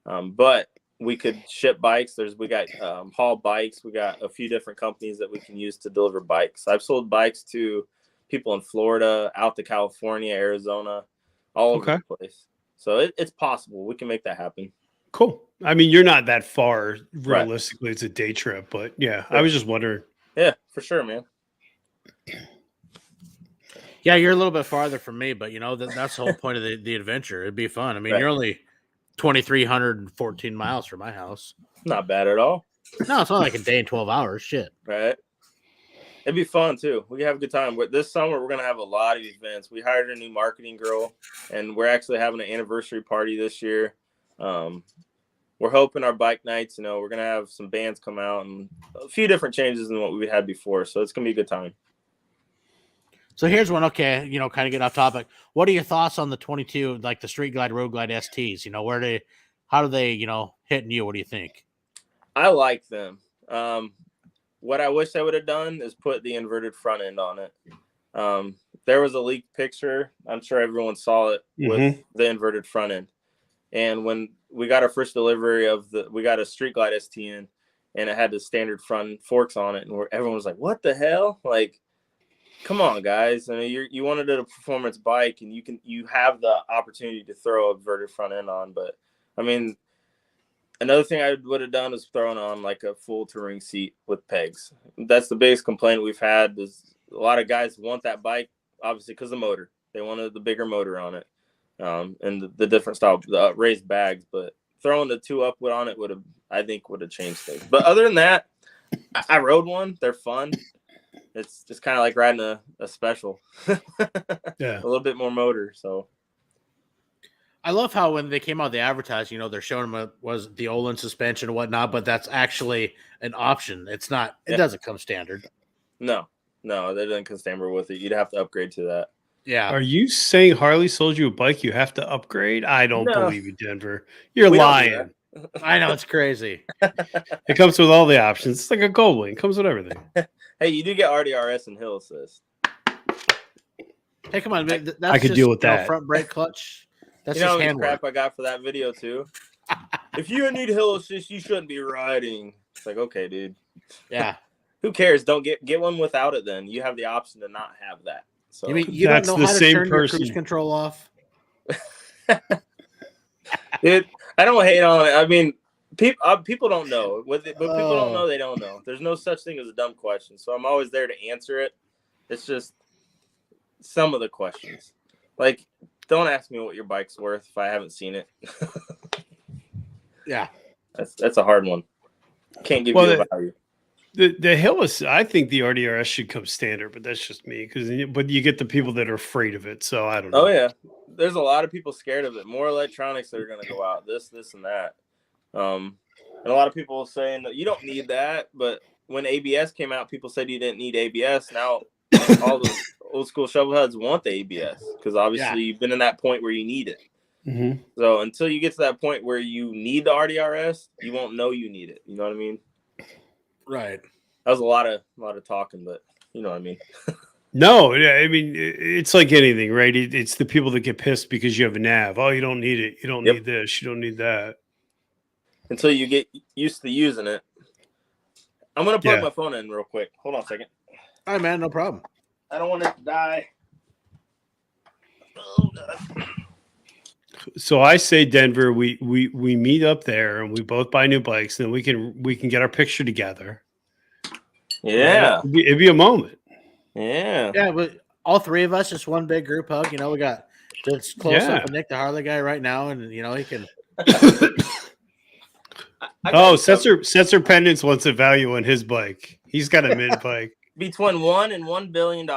But we could ship bikes. We got haul bikes. We got a few different companies that we can use to deliver bikes. I've sold bikes to people in Florida, out to California, Arizona, all over the place. So it's possible. We can make that happen. Cool. I mean, you're not that far realistically. Right. It's a day trip, but yeah, I was just wondering. Yeah, for sure, man. Yeah, you're a little bit farther from me, but that's the whole point of the adventure. It'd be fun. I mean, You're only 2,314 miles from my house. Not bad at all. No, it's not like a day and 12 hours. Shit. Right. It'd be fun too. We have a good time. This summer, we're going to have a lot of events. We hired a new marketing girl, and we're actually having an anniversary party this year. We're hoping our bike nights, we're going to have some bands come out and a few different changes than what we had before. So it's going to be a good time. So here's one. Okay. Kind of get off topic. What are your thoughts on the 22, like the Street Glide, Road Glide STs? How do they, hitting you? What do you think? I like them. What I wish I would have done is put the inverted front end on it. There was a leaked picture. I'm sure everyone saw it with the inverted front end. And when we got our first delivery we got a Street Glide ST in, and it had the standard front forks on it. And everyone was like, what the hell? Like, come on, guys. I mean, you wanted a performance bike, and you have the opportunity to throw a inverted front end on, but I mean, another thing I would have done is thrown on like a full touring seat with pegs. That's the biggest complaint we've had. Is a lot of guys want that bike, obviously, because the motor. They wanted the bigger motor on it, and the different style, the raised bags. But throwing the 2-up on it would have changed things. But other than that, I rode one. They're fun. It's just kind of like riding a special. Yeah. A little bit more motor. So I love how when they came out the advertising, they're showing them was the Olin suspension and whatnot, but that's actually an option. It's not. It doesn't come standard. No, they didn't come standard with it. You'd have to upgrade to that. Yeah. Are you saying Harley sold you a bike you have to upgrade? I don't No. believe you, Denver. You're We don't do lying. I know, it's crazy. It comes with all the options. It's like a Gold Wing. It comes with everything. Hey, you do get RDRS and hill assist. Hey, come on, man. That's I could just, deal with that. Front brake clutch. That's You know how just much handwork. crap I got for that video too? If you need hill assist, you shouldn't be riding. It's like, okay, dude. Yeah. Who cares? Don't get one without it then. You have the option to not have that. So You mean you don't That's know the how to same turn your person. cruise control off? Dude, I don't hate on it. I mean, people don't know. But people don't know they don't know. There's no such thing as a dumb question. So I'm always there to answer it. It's just some of the questions. Like, don't ask me what your bike's worth if I haven't seen it. Yeah. That's a hard one. Can't give you a value. The hill is. I think the RDRS should come standard, but that's just me. But you get the people that are afraid of it. So I don't know. Oh yeah, there's a lot of people scared of it. More electronics that are going to go out. This, and that. And a lot of people saying that you don't need that. But when ABS came out, people said you didn't need ABS. Now all the old school shovelheads want the ABS because obviously you've been in that point where you need it. Mm-hmm. So until you get to that point where you need the RDRS, you won't know you need it. You know what I mean? Right. That was a lot of talking, but you know what I mean. No, I mean it's like anything, right? It's the people that get pissed because you have a nav. Oh, you don't need it. You don't need this. You don't need that. Until you get used to using it. I'm gonna plug my phone in real quick. Hold on a second. All right, man, no problem. I don't want it to die. Oh God. So I say, Denver, we meet up there and we both buy new bikes, and then we can get our picture together. Yeah, it'd be a moment. Yeah, but all three of us, just one big group hug. You know, we got just close up with Nick the Harley guy right now, and you know he can. Sensor Pendants wants a value on his bike. He's got a mid bike between $1 and $1 billion.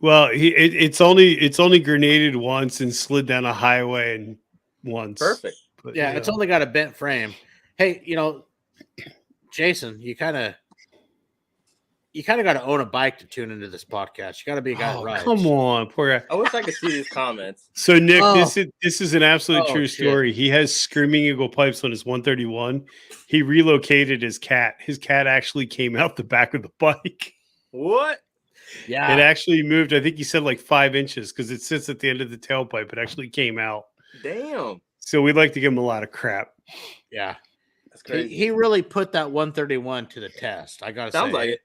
Well, it's only grenaded once and slid down a highway and once. Perfect. But, yeah, it's only got a bent frame. Hey, you know, Jason, you kind of got to own a bike to tune into this podcast. You got to be a guy that rides. Come on, poor guy. I wish I could see these comments. So Nick, this is an absolute true shit. story. He has Screaming Eagle pipes on his 131. He relocated his cat. His cat actually came out the back of the bike. What? Yeah, it actually moved. I think he said like 5 inches because it sits at the end of the tailpipe. It actually came out. Damn. So we'd like to give him a lot of crap. Yeah, that's crazy. He really put that 131 to the test. I gotta say, sounds like it.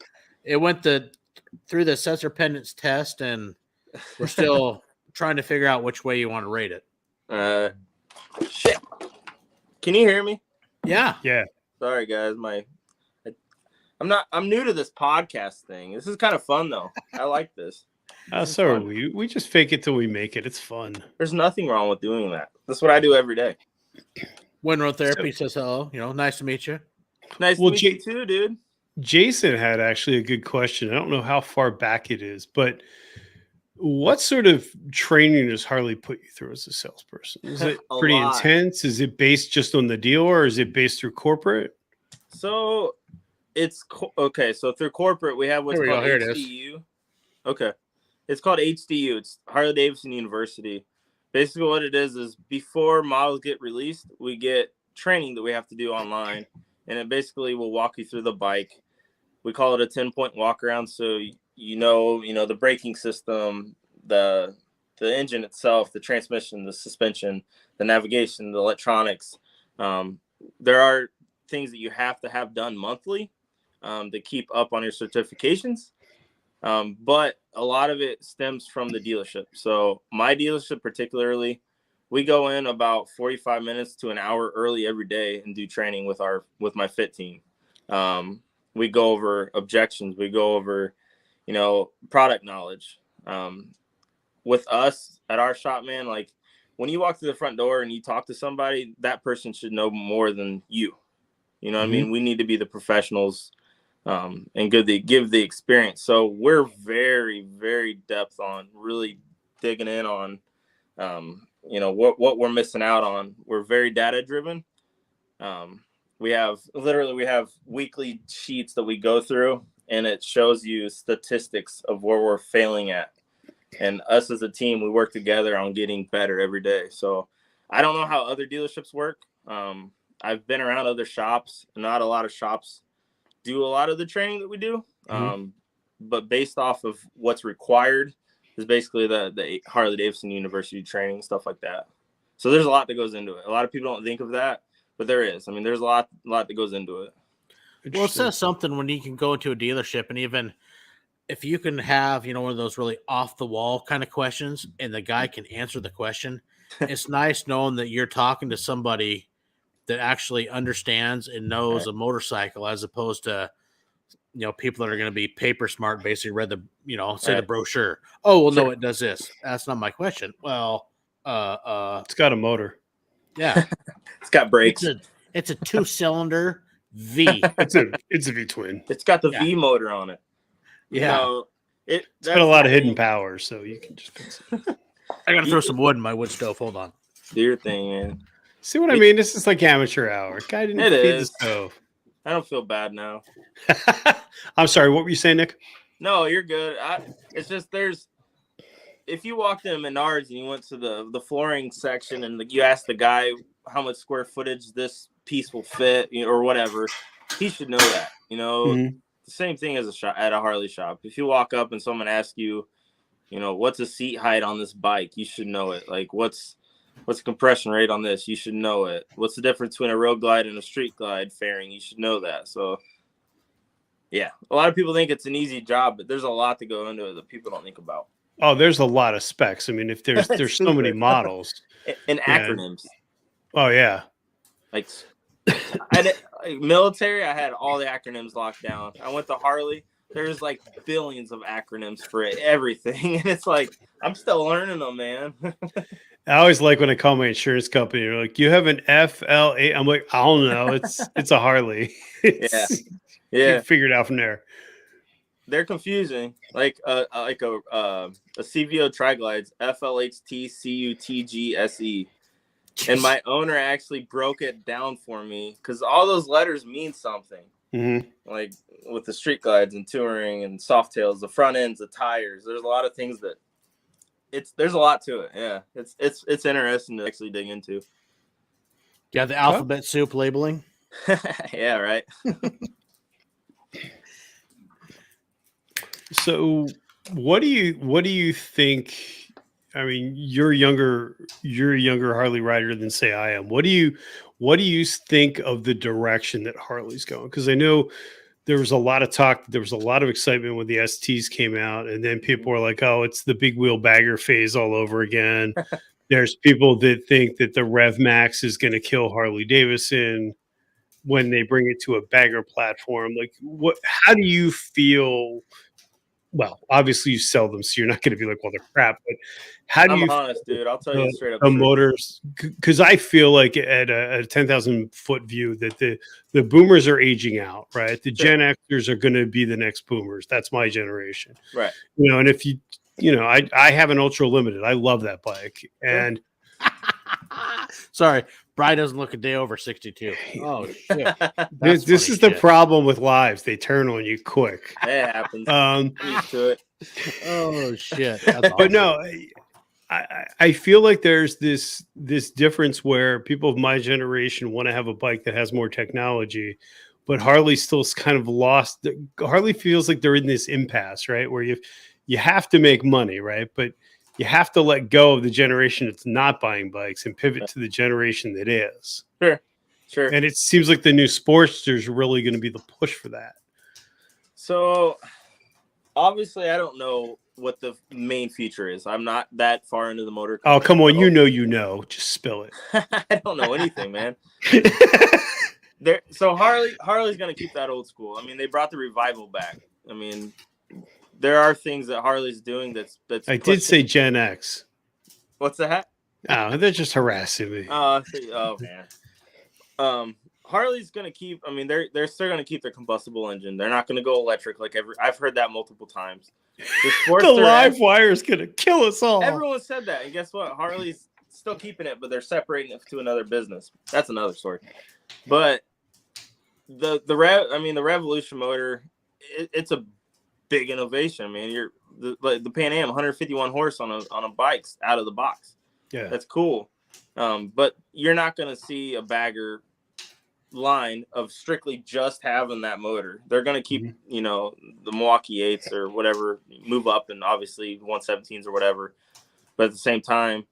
It went through the sensor pendants test, and we're still trying to figure out which way you want to rate it. Shit. Can you hear me? Yeah. Sorry, guys. I'm new to this podcast thing. This is kind of fun, though. I like this. So are we. We just fake it till we make it. It's fun. There's nothing wrong with doing that. That's what I do every day. Windrow Therapy says hello. You know, nice to meet you. Nice to meet you too, dude. Jason had actually a good question. I don't know how far back it is, but what sort of training does Harley put you through as a salesperson? Is it pretty intense? Is it based just on the dealer, or is it based through corporate? So it's okay. So through corporate, we have what's called HDU. Okay. It's called HDU. It's Harley Davidson University. Basically what it is before models get released, we get training that we have to do online. And it basically will walk you through the bike. We call it a 10-point walk around. So, you know, the braking system, the engine itself, the transmission, the suspension, the navigation, the electronics. There are things that you have to have done monthly to keep up on your certifications. But a lot of it stems from the dealership. So my dealership particularly, we go in about 45 minutes to an hour early every day and do training with my fit team. We go over objections. We go over, product knowledge. With us at our shop, man, like when you walk through the front door and you talk to somebody, that person should know more than you. You know what I mean? We need to be the professionals and give the experience. So we're very, very depth on really digging in on, what we're missing out on. We're very data driven. We have weekly sheets that we go through, and it shows you statistics of where we're failing at. And us as a team, we work together on getting better every day. So I don't know how other dealerships work. I've been around other shops. Not a lot of shops do a lot of the training that we do. But based off of what's required is basically the Harley Davidson University training, stuff like that. So there's a lot that goes into it. A lot of people don't think of that, but there is. I mean, there's a lot that goes into it. Well, it says something when you can go into a dealership, and even if you can have, one of those really off the wall kind of questions and the guy can answer the question, it's nice knowing that you're talking to somebody that actually understands and knows a motorcycle, as opposed to, people that are going to be paper smart, basically read the, the brochure. Oh, well, no, it does this. That's not my question. Well, it's got a motor. Yeah. It's got brakes. It's a 2-cylinder V. It's a V twin. It's got the V motor on it. Yeah. It's got a lot of hidden power, so you can just fix it. I got to throw some wood in my wood stove. Hold on. Do your thing, man. See what I mean? This is like amateur hour. Guy didn't feed the stove. I don't feel bad now. I'm sorry. What were you saying, Nick? No, you're good. It's just if you walked in Menards and you went to the flooring section and you asked the guy how much square footage this piece will fit, or whatever, he should know that. The same thing as at a Harley shop. If you walk up and someone asks you, what's the seat height on this bike, you should know it. Like what's the compression rate on this, you should know it. What's the difference between a road glide and a street glide fairing, you should know that. So yeah, a lot of people think it's an easy job, but there's a lot to go into it that people don't think about. Oh, there's a lot of specs. I mean, if there's so many models and acronyms. Oh yeah, like military, I had all the acronyms locked down. I went to Harley. There's like billions of acronyms for everything, and it's like I'm still learning them, man. I always like when I call my insurance company. They're like, "You have an FLA." I'm like, "I don't know. It's a Harley." You figure it out from there. They're confusing. Like a CVO Triglides, FLHT CUTGSE. And my owner actually broke it down for me because all those letters mean something. Like with the street glides and touring and soft tails, the front ends, the tires. There's a lot of things that there's a lot to it. Yeah, it's interesting to actually dig into. Yeah, the alphabet soup labeling. Yeah, right. So, what do you think? I mean, you're a younger Harley rider than say I am. What do you think of the direction that Harley's going? Because I know there was a lot of talk, there was a lot of excitement when the STs came out, and then people were like, "Oh, it's the big wheel bagger phase all over again." There's people that think that the Rev Max is going to kill Harley Davidson when they bring it to a bagger platform. Like, how do you feel? Well, obviously you sell them, so you're not going to be like, well, they're crap. But how do I'm honest, dude. I'll tell you straight up. The motors, because I feel like at a 10,000 foot view that the boomers are aging out, right? The Gen Xers are going to be the next boomers. That's my generation, right? And if I have an Ultra Limited. I love that bike, and sorry, Brian doesn't look a day over 62. Oh shit! This is the problem with lives; they turn on you quick. It happens. Used to it. Oh shit! That's awesome. But no, I feel like there's this difference where people of my generation want to have a bike that has more technology, but Harley still's kind of lost. Harley feels like they're in this impasse, right? Where you have to make money, right? But you have to let go of the generation that's not buying bikes and pivot to the generation that is. Sure. And it seems like the new Sportster is really going to be the push for that. So Obviously, I don't know what the main feature is. I'm not that far into the motor. Oh, come on. So You know. Just spill it. I don't know anything, man. So Harley's gonna keep that old school. I mean, they brought the revival back. I mean, there are things that Harley's doing that's. I did say Gen X. What's that? Oh, they're just harassing me. Oh man. Harley's gonna keep. I mean, they're still gonna keep their combustible engine. They're not gonna go electric like I've heard that multiple times. The live wire is gonna kill us all. Everyone said that, and guess what? Harley's still keeping it, but they're separating it to another business. That's another story. But the Revolution motor, it's a big innovation. I mean, the Pan Am 151 horse on a bike out of the box. Yeah, that's cool. But you're not gonna see a bagger line of strictly just having that motor. They're going to keep, the Milwaukee 8s or whatever, move up, and obviously 117s or whatever. But at the same time,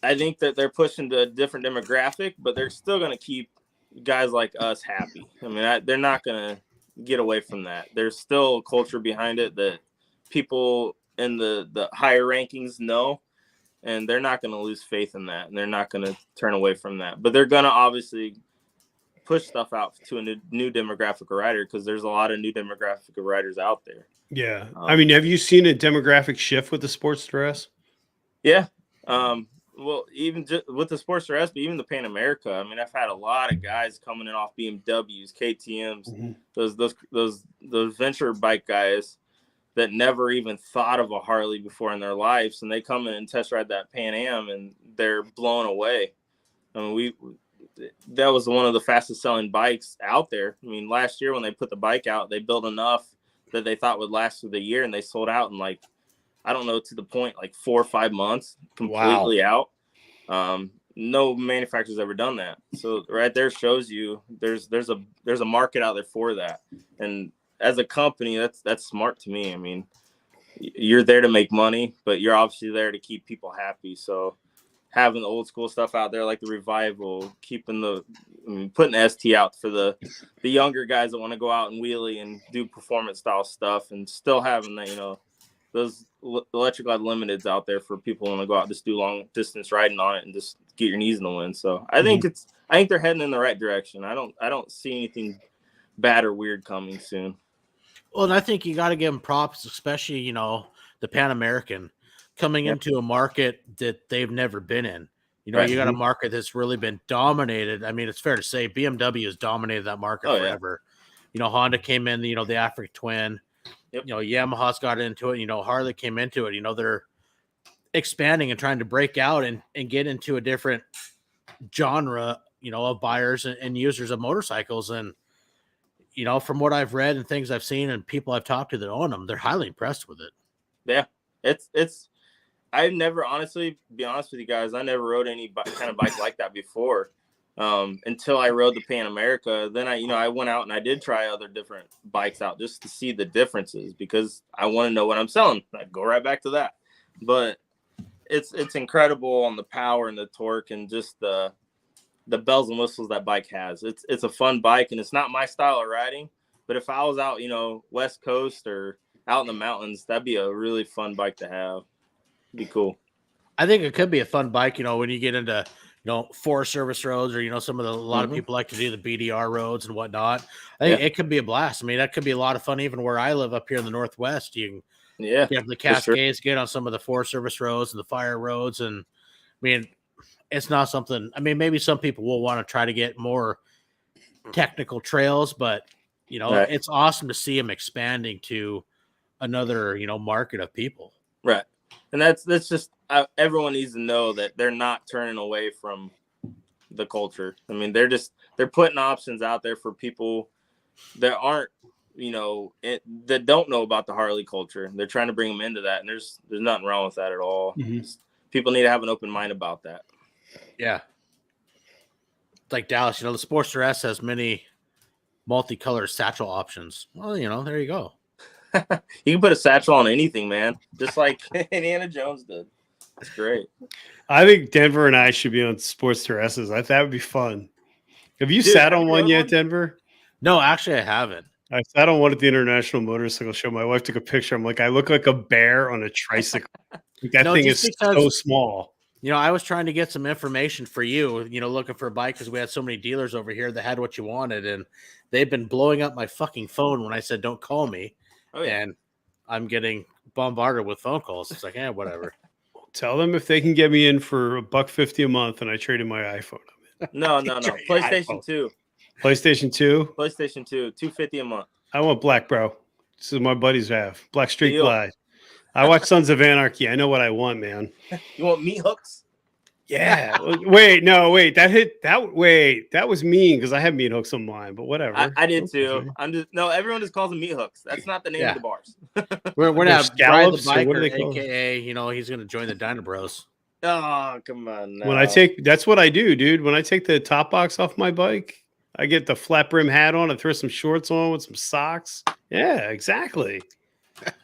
I think that they're pushing to a different demographic, but they're still going to keep guys like us happy. I mean, they're not going to get away from that. There's still a culture behind it that people in the higher rankings know, and they're not going to lose faith in that, and they're not going to turn away from that. But they're going to obviously push stuff out to a new demographic of rider, because there's a lot of new demographic of riders out there. Yeah. I mean, have you seen a demographic shift with the Sportster S? Yeah. Well, even just with the Sportster S, but even the Pan America. I mean, I've had a lot of guys coming in off BMWs, KTMs, those venture bike guys that never even thought of a Harley before in their lives, and they come in and test ride that Pan Am, and they're blown away. I mean, that was one of the fastest selling bikes out there. I mean, last year when they put the bike out, they built enough that they thought would last through the year, and they sold out in to the point 4 or 5 months, completely out. No manufacturer's ever done that. So right there shows you there's a market out there for that. And as a company, that's smart to me. I mean, you're there to make money, but you're obviously there to keep people happy. So having the old school stuff out there, like the revival, putting the ST out for the younger guys that want to go out and wheelie and do performance style stuff, and still having that, those electric glide limiteds out there for people who want to go out, just do long distance riding on it and just get your knees in the wind. So I think they're heading in the right direction. I don't see anything bad or weird coming soon. Well, and I think you got to give them props, especially, the Pan American coming into a market that they've never been in. You got a market that's really been dominated. I mean, it's fair to say BMW has dominated that market forever. Yeah. Honda came in, the Africa Twin. Yep. Yamaha's got into it. Harley came into it. They're expanding and trying to break out and get into a different genre, of buyers and users of motorcycles. And, from what I've read and things I've seen and people I've talked to that own them, they're highly impressed with it. Yeah, I've never, honestly, be honest with you guys, I never rode any kind of bike like that before, until I rode the Pan America. Then I went out and I did try other different bikes out just to see the differences, because I want to know what I'm selling. I'd go right back to that. But it's incredible on the power and the torque and just the bells and whistles that bike has. It's a fun bike, and it's not my style of riding. But if I was out, West Coast or out in the mountains, that'd be a really fun bike to have. Be cool. I think it could be a fun bike, when you get into, Forest Service roads, or, some of a lot of people like to do the BDR roads and whatnot. I think it could be a blast. I mean, that could be a lot of fun, even where I live up here in the Northwest. You can get the Cascades, get on some of the Forest Service roads and the fire roads. And I mean, it's not something, maybe some people will want to try to get more technical trails, but, it's awesome to see them expanding to another, market of people. Right. And that's just, everyone needs to know that they're not turning away from the culture. I mean, they're putting options out there for people that aren't, that don't know about the Harley culture. They're trying to bring them into that. And there's nothing wrong with that at all. People need to have an open mind about that. Yeah. Like Dallas, the Sportster S has many multicolored satchel options. Well, there you go. You can put a satchel on anything, man. Just like Indiana Jones did. That's great. I think Denver and I should be on Sportster S's. That would be fun. Have you sat on one yet, Denver? No, actually I haven't. I said, I don't want it at the International Motorcycle Show. My wife took a picture. I'm like, I look like a bear on a tricycle. Like, that thing is so small. I was trying to get some information for you, looking for a bike because we had so many dealers over here that had what you wanted, and they've been blowing up my fucking phone when I said, don't call me. Oh, yeah. And I'm getting bombarded with phone calls. It's like, whatever. Tell them if they can get me in for $150 a month and I trade in my iPhone. No. PlayStation 2. PlayStation 2? PlayStation 2, $250 a month. I want black, bro. This is my buddies have. Black Street Glide. I watch Sons of Anarchy. I know what I want, man. You want meat hooks? Yeah. Wait. That was mean because I have meat hooks on mine, but whatever. I did too. Everyone just calls them meat hooks. That's not the name of the bars. We're gonna have Brian the Biker, aka, he's gonna join the Dyna Bros. Oh, come on. No. That's what I do, dude. When I take the top box off my bike, I get the flat brim hat on and throw some shorts on with some socks. Yeah, exactly.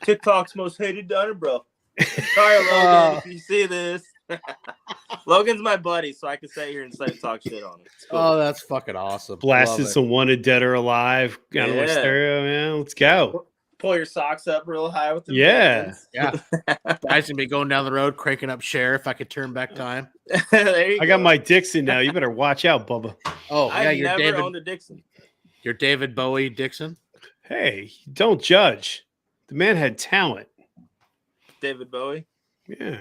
TikTok's most hated Dyna Bro. Sorry, Logan, if you see this. Logan's my buddy, so I can sit here and talk shit on him. Cool. Oh, that's fucking awesome. Blasted some Wanted Dead or Alive. Got my stereo, man. Let's go. Pull your socks up real high with them. Yeah. Guys gonna be going down the road, cranking up Cher if I could turn back time. I got my Dixon now. You better watch out, Bubba. Oh, yeah, you're David. Owned a Dixon. You're David Bowie Dixon. Hey, don't judge. The man had talent. David Bowie. Yeah.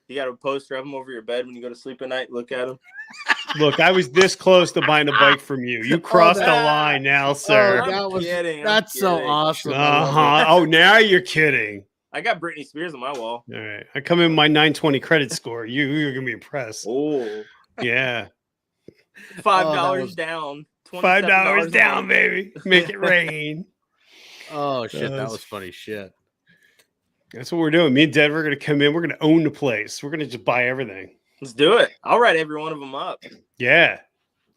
You got a poster of him over your bed when you go to sleep at night. Look at him. Look, I was this close to buying a bike from you. You crossed the line now, sir. That's so awesome. Oh, now you're kidding. I got Britney Spears on my wall. All right. I come in with my 920 credit score. You're going to be impressed. Oh. Yeah. $5 down. $5 down, baby. Make it rain. Oh, shit. That was funny shit. That's what we're doing. Me and Dad, we're going to come in. We're going to own the place. We're going to just buy everything. Let's do it. I'll write every one of them up. Yeah.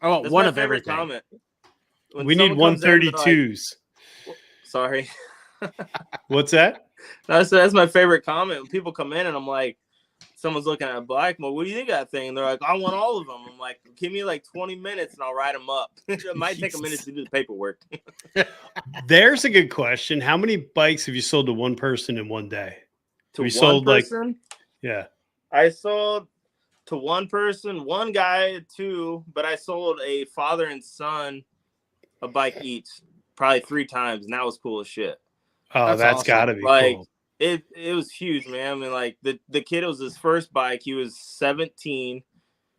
I want one of everything. Comment. We need 132s. Like, sorry. What's that? That's my favorite comment. When people come in and I'm like, someone's looking at a bike. Well, what do you think of that thing? And they're like, I want all of them. I'm like, give me like 20 minutes and I'll write them up. It might take a minute to do the paperwork. There's a good question. How many bikes have you sold to one person in one day? To one person? Yeah. I sold to one person, one guy, two, but I sold a father and son a bike each, probably 3 times, and that was cool as shit. Oh, that's awesome. Gotta be cool. It was huge, man. I mean, like the kid, it was his first bike. He was 17,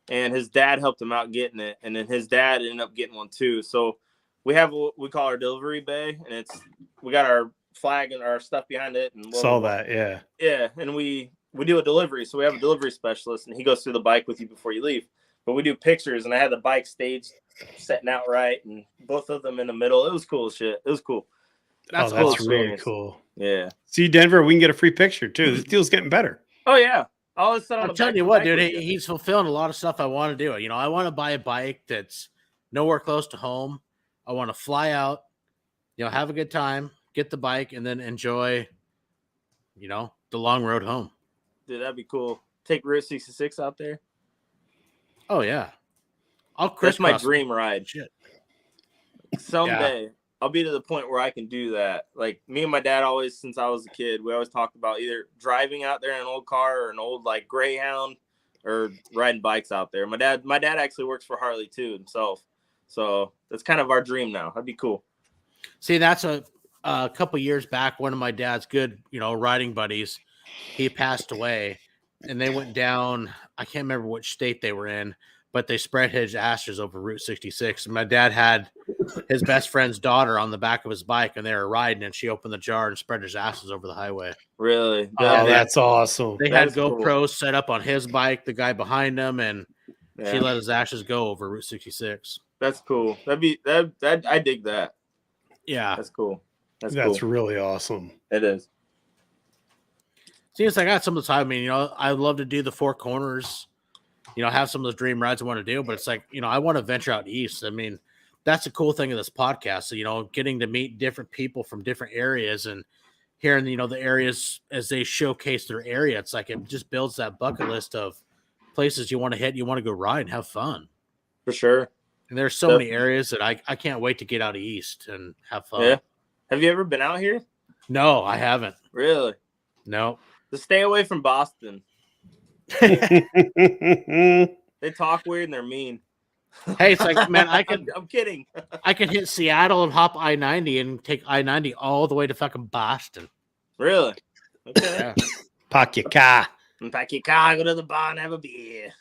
and his dad helped him out getting it, and then his dad ended up getting one too. So we have what we call our delivery bay, and we got our flag and our stuff behind it. And saw that, yeah. Yeah, and we do a delivery. So we have a delivery specialist, and he goes through the bike with you before you leave. But we do pictures, and I had the bike staged, setting out right, and both of them in the middle. It was cool as shit. It was cool. That's really cool. Yeah. See, Denver, we can get a free picture, too. This deal's getting better. Oh, yeah. I'm telling you what, dude, he's fulfilling a lot of stuff I want to do. I want to buy a bike that's nowhere close to home. I want to fly out, have a good time, get the bike, and then enjoy, the long road home. Dude, that'd be cool. Take Route 66 out there. Oh, yeah. That's my dream ride. Shit. Someday, I'll be to the point where I can do that. Like, me and my dad always, since I was a kid, we always talked about either driving out there in an old car or an old, like, Greyhound or riding bikes out there. My dad actually works for Harley, too, himself. So that's kind of our dream now. That'd be cool. See, that's a couple years back, one of my dad's good, riding buddies, he passed away, and they went down, I can't remember which state they were in, but they spread his ashes over Route 66. And my dad had his best friend's daughter on the back of his bike, and they were riding, and she opened the jar and spread his ashes over the highway. Really? Oh, that's awesome. They had GoPros set up on his bike, the guy behind him, and she let his ashes go over Route 66. That's cool. I dig that. Yeah. That's cool. That's really awesome. It is. Seems like I got some of the time. I mean, I'd love to do the 4 corners, have some of those dream rides I want to do, but it's like, I want to venture out east. I mean, that's the cool thing of this podcast. So, getting to meet different people from different areas and hearing, the areas as they showcase their area. It's like, it just builds that bucket list of places you want to hit. You want to go ride and have fun. For sure. And there's so many areas that I can't wait to get out east and have fun. Yeah. Have you ever been out here? No, I haven't. Really? No. Just stay away from Boston. They talk weird and they're mean. Hey, it's like, man, I'm kidding. I could hit Seattle and hop I-90 and take I-90 all the way to fucking Boston. Really? Okay. Yeah. Park your car. Pack your car, go to the bar and have a beer.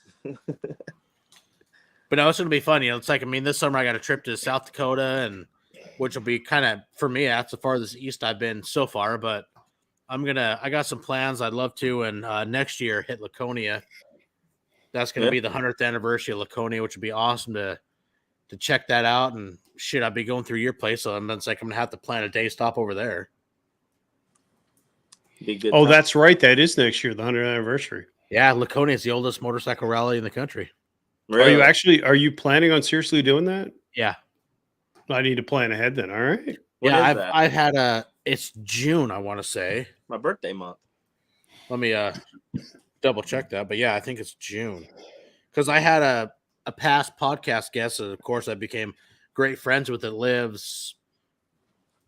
But no, it's going to be fun. It's like, this summer I got a trip to South Dakota, and which will be kind of, for me, that's the farthest east I've been so far. But I got some plans I'd love to, and next year hit Laconia. That's going to be the 100th anniversary of Laconia, which would be awesome to check that out. And shit, I'd be going through your place, so it's like I'm going to have to plan a day stop over there. Be good Oh, time. that's right. That is next year, the 100th anniversary. Yeah, Laconia is the oldest motorcycle rally in the country. Really? Are you planning on seriously doing that? Yeah. I need to plan ahead then. All right. What is that? I've had it's June, I want to say. My birthday month. Let me double check that. But yeah, I think it's June. Because I had a past podcast guest, of course, I became great friends with, that lives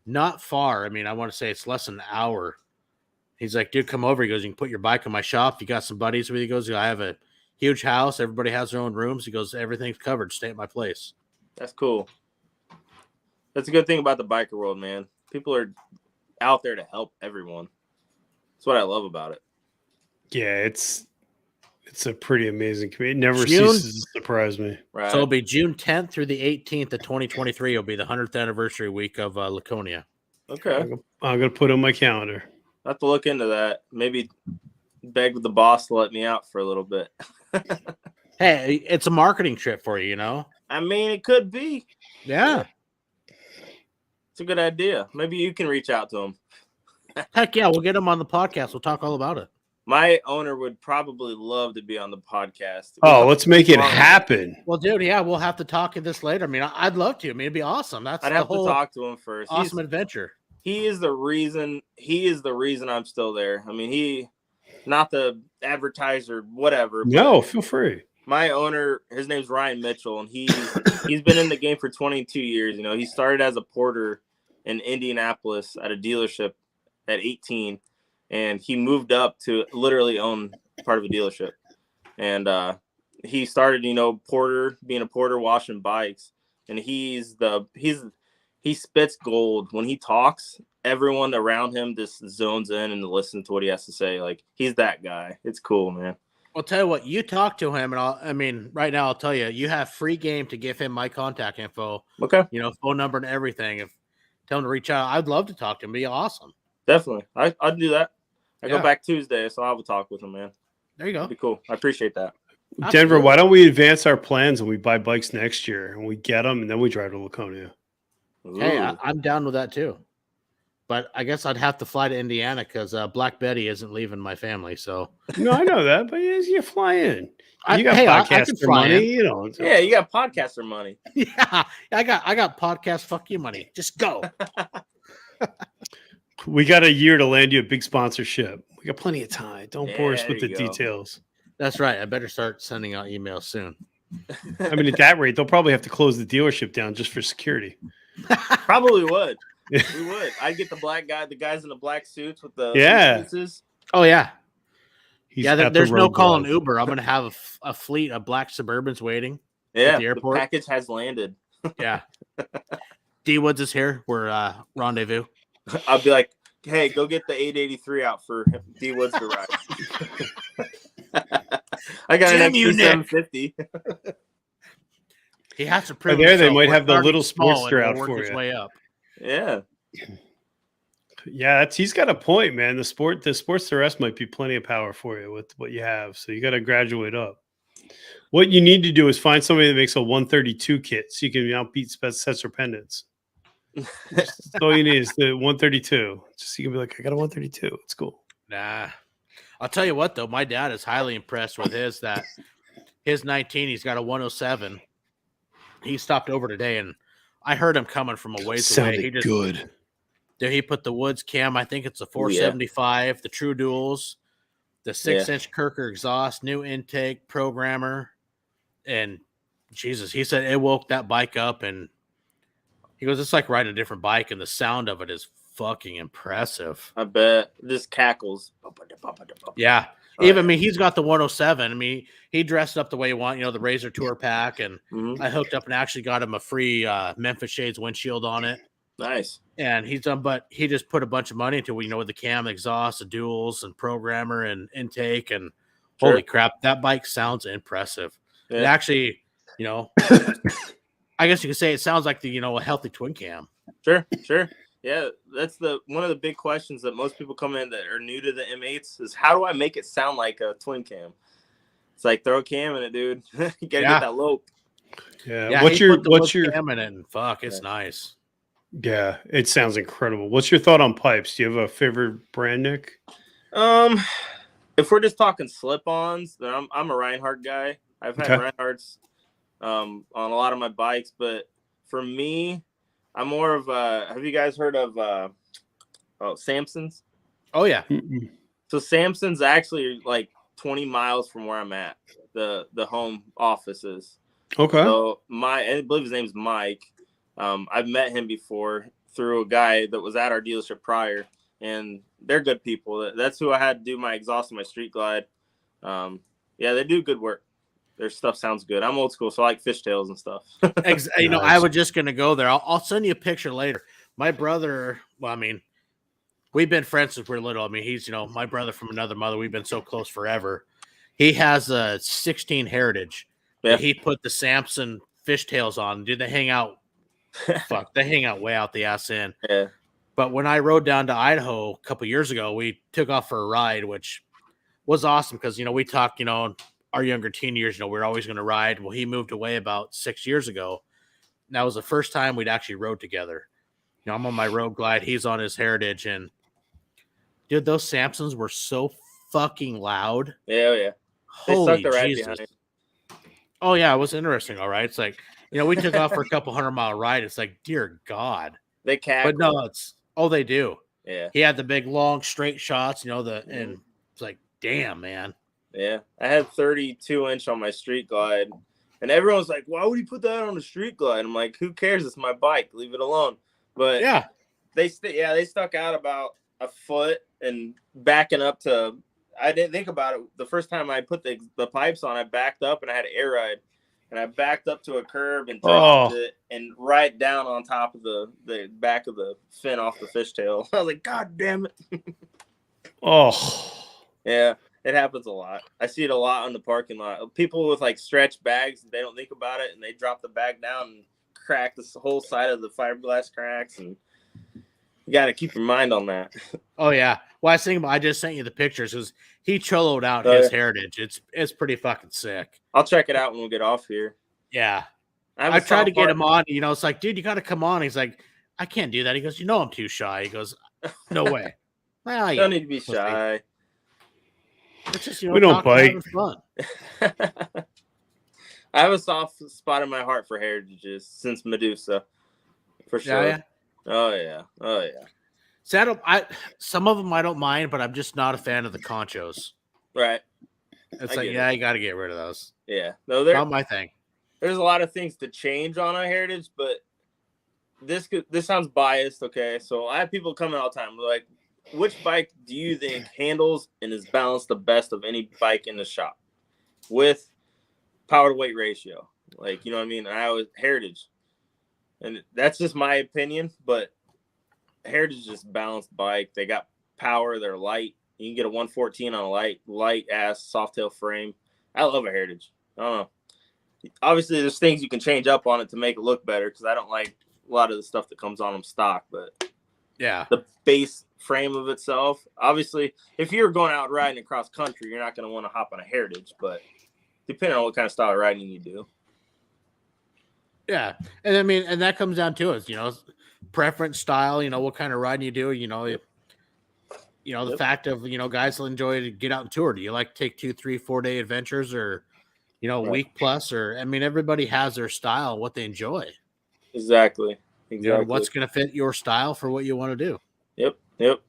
not far. I want to say it's less than an hour. He's like, dude, come over. He goes, you can put your bike in my shop. You got some buddies with you. He goes, I have a huge house. Everybody has their own rooms. He goes, everything's covered. Stay at my place. That's cool. That's a good thing about the biker world, man. People are out there to help everyone. That's what I love about it. Yeah, it's a pretty amazing community. It never June? ceases to surprise me. Right. So it'll be June 10th through the 18th of 2023. It'll be the 100th anniversary week of Laconia. Okay. I'm going to put it on my calendar. I have to look into that. Maybe beg the boss to let me out for a little bit. Hey, it's a marketing trip for you, It could be. Yeah. It's a good idea. Maybe you can reach out to him. Heck yeah, we'll get him on the podcast. We'll talk all about it. My owner would probably love to be on the podcast. Oh, let's make it happen. Well, dude, yeah, we'll have to talk this later. I'd love to. It'd be awesome. That's I'd have to talk to him first. Awesome adventure. He is the reason I'm still there. He not the advertiser, whatever. No, feel free. My owner, his name's Ryan Mitchell, and he's been in the game for 22 years. He started as a porter in Indianapolis at a dealership at 18, and he moved up to literally own part of a dealership. And he started, being a porter, washing bikes, and he spits gold. When he talks, everyone around him just zones in and listens to what he has to say. Like, he's that guy. It's cool, man. I'll tell you what, you talk to him, and right now I'll tell you, you have free game to give him my contact info. Okay. Phone number and everything. Tell him to reach out. I'd love to talk to him. It'd be awesome. Definitely. I'd do that. I go back Tuesday, so I'll have a talk with him, man. There you go. That'd be cool. I appreciate that. Absolutely. Denver, why don't we advance our plans and we buy bikes next year and we get them and then we drive to Laconia? Ooh. Hey, I'm down with that too. But I guess I'd have to fly to Indiana because Black Betty isn't leaving my family. So no, I know that, but you fly in. You got podcaster money, Yeah, you got podcaster money. Yeah, I got podcast. Fuck you, money. Just go. We got a year to land you a big sponsorship. We got plenty of time. Don't bore us with the details. That's right. I better start sending out emails soon. At that rate, they'll probably have to close the dealership down just for security. Probably would. We would. I'd get the black guy, the guys in the black suits with the pieces. Oh yeah. He's there's no calling Uber. I'm gonna have a fleet of black Suburbans waiting. Yeah, at the airport. The package has landed. Yeah. D Woods is here. We're rendezvous. I'll be like, hey, go get the 883 out for D Woods to ride. I got an XT750. He has to prove. They might have the little Sportster out for you. Way up. Yeah. Yeah, he's got a point, man. The Sportster S might be plenty of power for you with what you have. So you got to graduate up. What you need to do is find somebody that makes a 132 kit so you can outbeat sets or pendants. That's all you need is the 132. Just so you can be like, I got a 132. It's cool. Nah. I'll tell you what, though. My dad is highly impressed with his 19. He's got a 107. He stopped over today, and I heard him coming from a ways away. He just good. Dude, he put the Woods cam. I think it's a 475, the True Duals, the 6-inch Kirker exhaust, new intake, programmer, and Jesus, he said it woke that bike up, and he goes, it's like riding a different bike, and the sound of it is fucking impressive. I bet. Just cackles. Yeah. Oh, Even, yeah. I mean, he's got the 107. I mean, he dressed up the way he wanted, the Razor Tour pack, and I hooked up and actually got him a free Memphis Shades windshield on it. Nice. And he's done, but he just put a bunch of money into it, with the cam, exhaust, the duals, and programmer and intake. And holy crap, that bike sounds impressive. Yeah. It actually, I guess you could say it sounds like a healthy twin cam. Sure. Yeah, that's one of the big questions that most people come in that are new to the M8s is how do I make it sound like a twin cam? It's like throw a cam in it, dude. You gotta get that lope. Yeah. What's your cam in it, and fuck, it's nice. Yeah, it sounds incredible. What's your thought on pipes? Do you have a favorite brand, Nick? If we're just talking slip-ons, then I'm a Reinhardt guy. I've had Reinhardts on a lot of my bikes, but for me, I'm more of have you guys heard of Samson's? Oh yeah. So Samson's actually like 20 miles from where I'm at. The home office is. Okay. So I believe his name's Mike. I've met him before through a guy that was at our dealership prior, and they're good people. That's who I had to do my exhaust and my Street Glide. Yeah, they do good work. Their stuff sounds good. I'm old school, so I like fishtails and stuff. I was just going to go there. I'll send you a picture later. My brother, we've been friends since we're little. I mean, he's, my brother from another mother. We've been so close forever. He has a 16 Heritage. Yeah. He put the Samson fishtails on. Dude, they hang out. Fuck, they hang out way out the ass end. Yeah. But when I rode down to Idaho a couple years ago, we took off for a ride, which was awesome because, we talked, our younger teen years, we're always going to ride. Well, he moved away about 6 years ago. And that was the first time we'd actually rode together. I'm on my Road Glide. He's on his Heritage. And, dude, those Samsons were so fucking loud. Yeah. Holy Jesus. Oh, yeah, it was interesting, all right? It's like, we took off for a couple 100-mile ride. It's like, dear God. They cackle. But no, they do. Yeah. He had the big, long, straight shots, and it's like, damn, man. Yeah, I had 32-inch on my Street Glide, and everyone's like, "Why would you put that on the Street Glide?" I'm like, "Who cares? It's my bike. Leave it alone." But yeah, they stuck out about a foot and backing up to. I didn't think about it the first time I put the pipes on. I backed up and I had an air ride, and I backed up to a curb and dropped it and right down on top of the back of the fin off the fishtail. I was like, "God damn it!" Yeah. It happens a lot. I see it a lot on the parking lot. People with like stretch bags, they don't think about it, and they drop the bag down and crack the whole side of the fiberglass cracks. And you got to keep your mind on that. Oh yeah. Well, I just sent you the pictures because he choloed out his Heritage. It's pretty fucking sick. I'll check it out when we get off here. Yeah. I tried to get him on. It's like, dude, you got to come on. He's like, I can't do that. He goes, I'm too shy. He goes, no way. Well, you don't need to be shy. It's just, we don't bite. Fun. I have a soft spot in my heart for Heritages since Medusa, for sure. Yeah. Oh yeah. See, some of them I don't mind, but I'm just not a fan of the conchos. Right. It's like, you got to get rid of those. Yeah. No, they're not my thing. There's a lot of things to change on a Heritage, but this sounds biased. Okay, so I have people coming all the time. They're like, which bike do you think handles and is balanced the best of any bike in the shop with power to weight ratio? Like, you know what I mean? I always Heritage, and that's just my opinion, but Heritage is just balanced bike. They got power. They're light. You can get a 114 on a light ass soft tail frame. I love a Heritage. I don't know. Obviously, there's things you can change up on it to make it look better because I don't like a lot of the stuff that comes on them stock, but yeah, the base frame of itself. Obviously, if you're going out riding across country, you're not going to want to hop on a Heritage, but depending on what kind of style of riding you do. Yeah. And I mean, and that comes down to it, preference, style, what kind of riding you do, the fact of, guys will enjoy to get out and tour. Do you like to take 2, 3, 4 day adventures or, a week plus, or, I mean, everybody has their style, what they enjoy. Exactly. What's going to fit your style for what you want to do. Yep.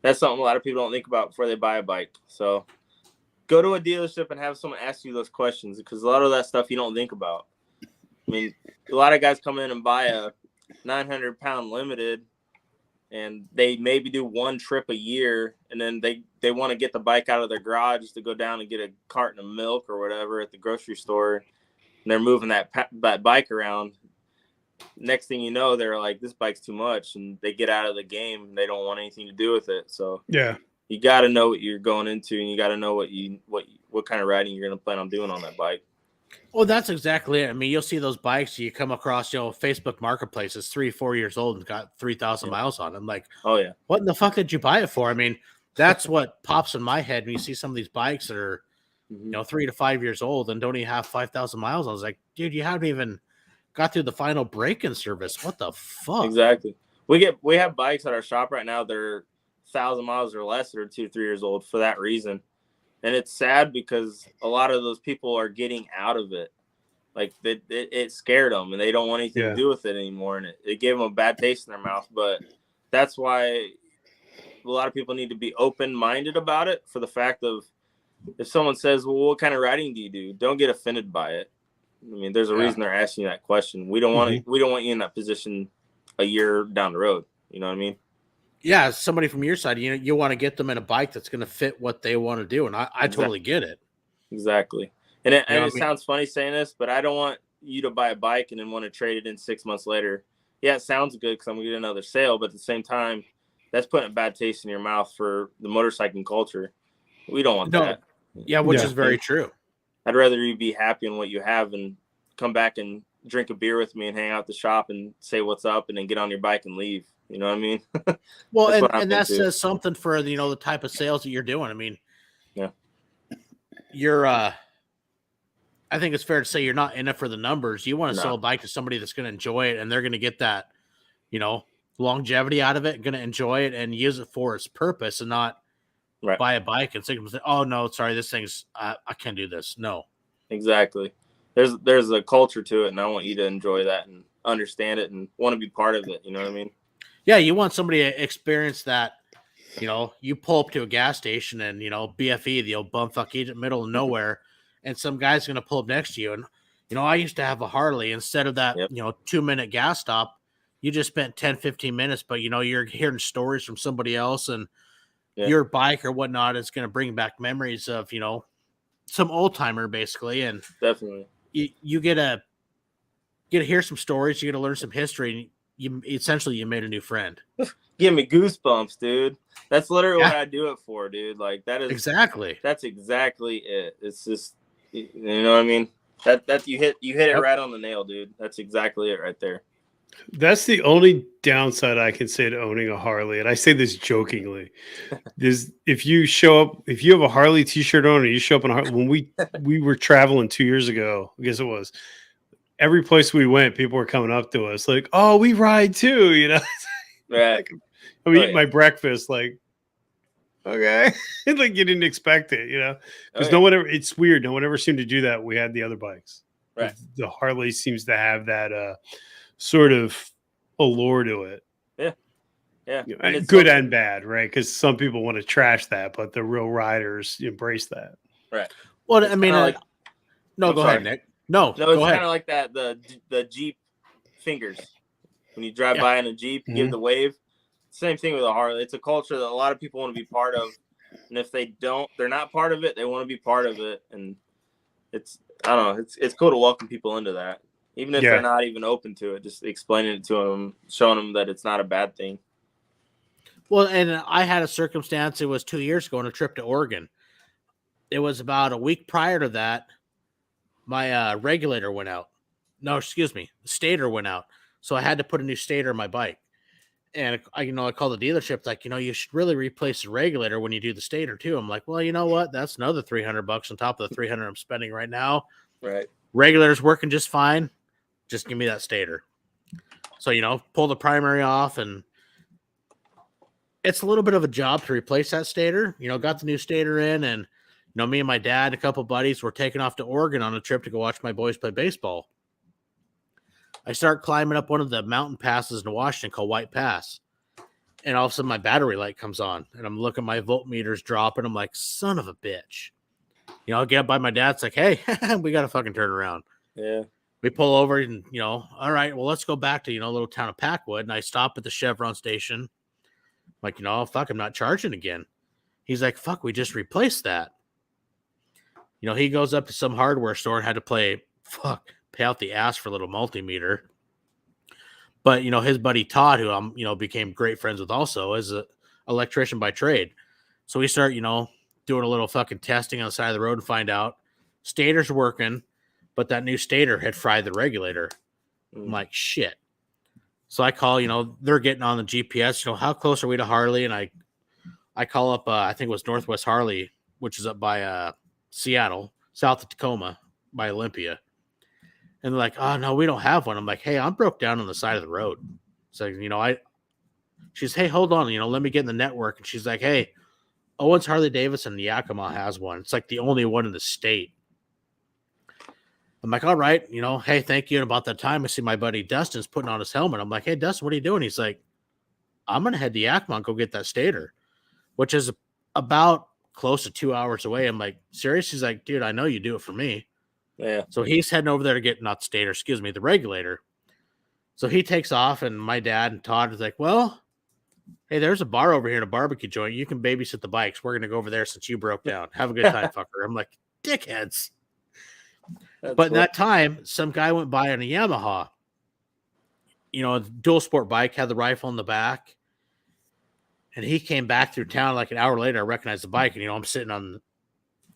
That's something a lot of people don't think about before they buy a bike. So go to a dealership and have someone ask you those questions because a lot of that stuff you don't think about. mean, a lot of guys come in and buy a 900-pound limited, and they maybe do one trip a year, and then they want to get the bike out of their garage to go down and get a carton of milk or whatever at the grocery store, and they're moving that bike around. Next thing you know, they're like, this bike's too much, and they get out of the game, and they don't want anything to do with it. So yeah, you got to know what you're going into, and you got to know what kind of riding you're going to plan on doing on that bike. Well, that's exactly it. I mean, you'll see those bikes you come across, Facebook Marketplace is 3-4 years old and got 3,000 miles on them. Like, oh yeah, what in the fuck did you buy it for? I mean, that's what pops in my head when you see some of these bikes that are, 3 to 5 years old and don't even have 5,000 miles. I was like, dude, you haven't even got through the final break-in service. What the fuck? Exactly. We have bikes at our shop right now that are 1,000 miles or less that are 2 to 3 years old for that reason. And it's sad because a lot of those people are getting out of it. Like it scared them and they don't want anything to do with it anymore. And it gave them a bad taste in their mouth. But that's why a lot of people need to be open-minded about it, for the fact of, if someone says, well, what kind of riding do you do? Don't get offended by it. I mean, there's a reason they're asking you that question. We don't want you in that position a year down the road. You know what I mean? Yeah, somebody from your side, you want to get them in a bike that's going to fit what they want to do, and I totally get it. Exactly. And it sounds funny saying this, but I don't want you to buy a bike and then want to trade it in 6 months later. Yeah, it sounds good because I'm going to get another sale, but at the same time, that's putting a bad taste in your mouth for the motorcycling culture. We don't want that. Yeah, which is very true. I'd rather you be happy in what you have and come back and drink a beer with me and hang out at the shop and say what's up and then get on your bike and leave. You know what I mean? Well, and that says something for, the type of sales that you're doing. I mean, you're, I think it's fair to say you're not in it for the numbers. You want to sell a bike to somebody that's going to enjoy it, and they're going to get that, longevity out of it, going to enjoy it and use it for its purpose, and not buy a bike and say, oh no, sorry, this thing's, I can't do this. No. Exactly. There's a culture to it, and I want you to enjoy that and understand it and want to be part of it. You know what I mean? Yeah, you want somebody to experience that. You pull up to a gas station and, BFE, the old bumfuck agent, middle of nowhere, and some guy's going to pull up next to you. And, I used to have a Harley. Instead of that, 2-minute gas stop, you just spent 10, 15 minutes, but, you're hearing stories from somebody else, and your bike or whatnot is going to bring back memories of, some old timer basically. And definitely you get to hear some stories, you get to learn some history, and you made a new friend. Give me goosebumps, dude. That's literally what I do it for, dude. Like that's exactly it. It's just, you know what I mean? That you hit it right on the nail, dude. That's exactly it right there. That's the only downside I can say to owning a Harley, and I say this jokingly. If you have a Harley t-shirt on, or you show up on a Harley, when we were traveling 2 years ago, I guess it was, every place we went, people were coming up to us like, oh, we ride too, Right. I'm eating my breakfast, like, okay. Like you didn't expect it, because no one ever, it's weird. No one ever seemed to do that. We had the other bikes. Right. The Harley seems to have that sort of allure to it. Yeah. And good and bad, right? Because some people want to trash that, but the real riders embrace that. Right. Well, I mean, no, go ahead, Nick. No, it's kind of like that, the Jeep fingers. When you drive by in a Jeep, you give the wave. Same thing with a Harley. It's a culture that a lot of people want to be part of. And if they're not part of it, they want to be part of it. And it's cool to welcome people into that. Even if they're not even open to it, just explaining it to them, showing them that it's not a bad thing. Well, and I had a circumstance, it was 2 years ago on a trip to Oregon. It was about a week prior to that, my regulator went out. No, excuse me, the stator went out. So I had to put a new stator in my bike. And I called the dealership, like, you should really replace the regulator when you do the stator too. I'm like, well, you know what? That's another $300 on top of the $300 I'm spending right now. Right. Regulator's working just fine. Just give me that stator. So, pull the primary off, and it's a little bit of a job to replace that stator. Got the new stator in, and, me and my dad and a couple buddies were taking off to Oregon on a trip to go watch my boys play baseball. I start climbing up one of the mountain passes in Washington called White Pass. And all of a sudden my battery light comes on, and I'm looking, my voltmeters dropping. I'm like, son of a bitch. I get up by my dad. It's like, hey, we got to fucking turn around. Yeah. we pull over and, all right, well, let's go back to, little town of Packwood. And I stop at the Chevron station. Like, fuck, I'm not charging again. He's like, fuck, we just replaced that. He goes up to some hardware store and had to pay out the ass for a little multimeter. But, his buddy Todd, who I'm, became great friends with also, is an electrician by trade. So we start, doing a little fucking testing on the side of the road and find out stator's working, but that new stator had fried the regulator. I'm like, shit. So I call, they're getting on the GPS, how close are we to Harley? And I call up, I think it was Northwest Harley, which is up by Seattle, south of Tacoma, by Olympia. And they're like, oh, no, we don't have one. I'm like, hey, I'm broke down on the side of the road. So, she's, hey, hold on, let me get in the network. And she's like, hey, Owens Harley Davidson, Yakima has one. It's like the only one in the state. I'm like, all right, hey, thank you. And about that time, I see my buddy Dustin's putting on his helmet. I'm like, hey, Dustin, what are you doing? He's like, I'm going to head to Yakima and go get that stator, which is about close to 2 hours away. I'm like, serious? He's like, dude, I know you do it for me. Yeah. So he's heading over there to get, not the stator, the regulator. So he takes off, and my dad and Todd is like, well, hey, there's a bar over here in a barbecue joint. You can babysit the bikes. We're going to go over there since you broke down. Have a good time, fucker. I'm like, dickheads. But in that time, some guy went by on a Yamaha. A dual sport bike, had the rifle in the back. And he came back through town like an hour later. I recognized the bike, and, I'm sitting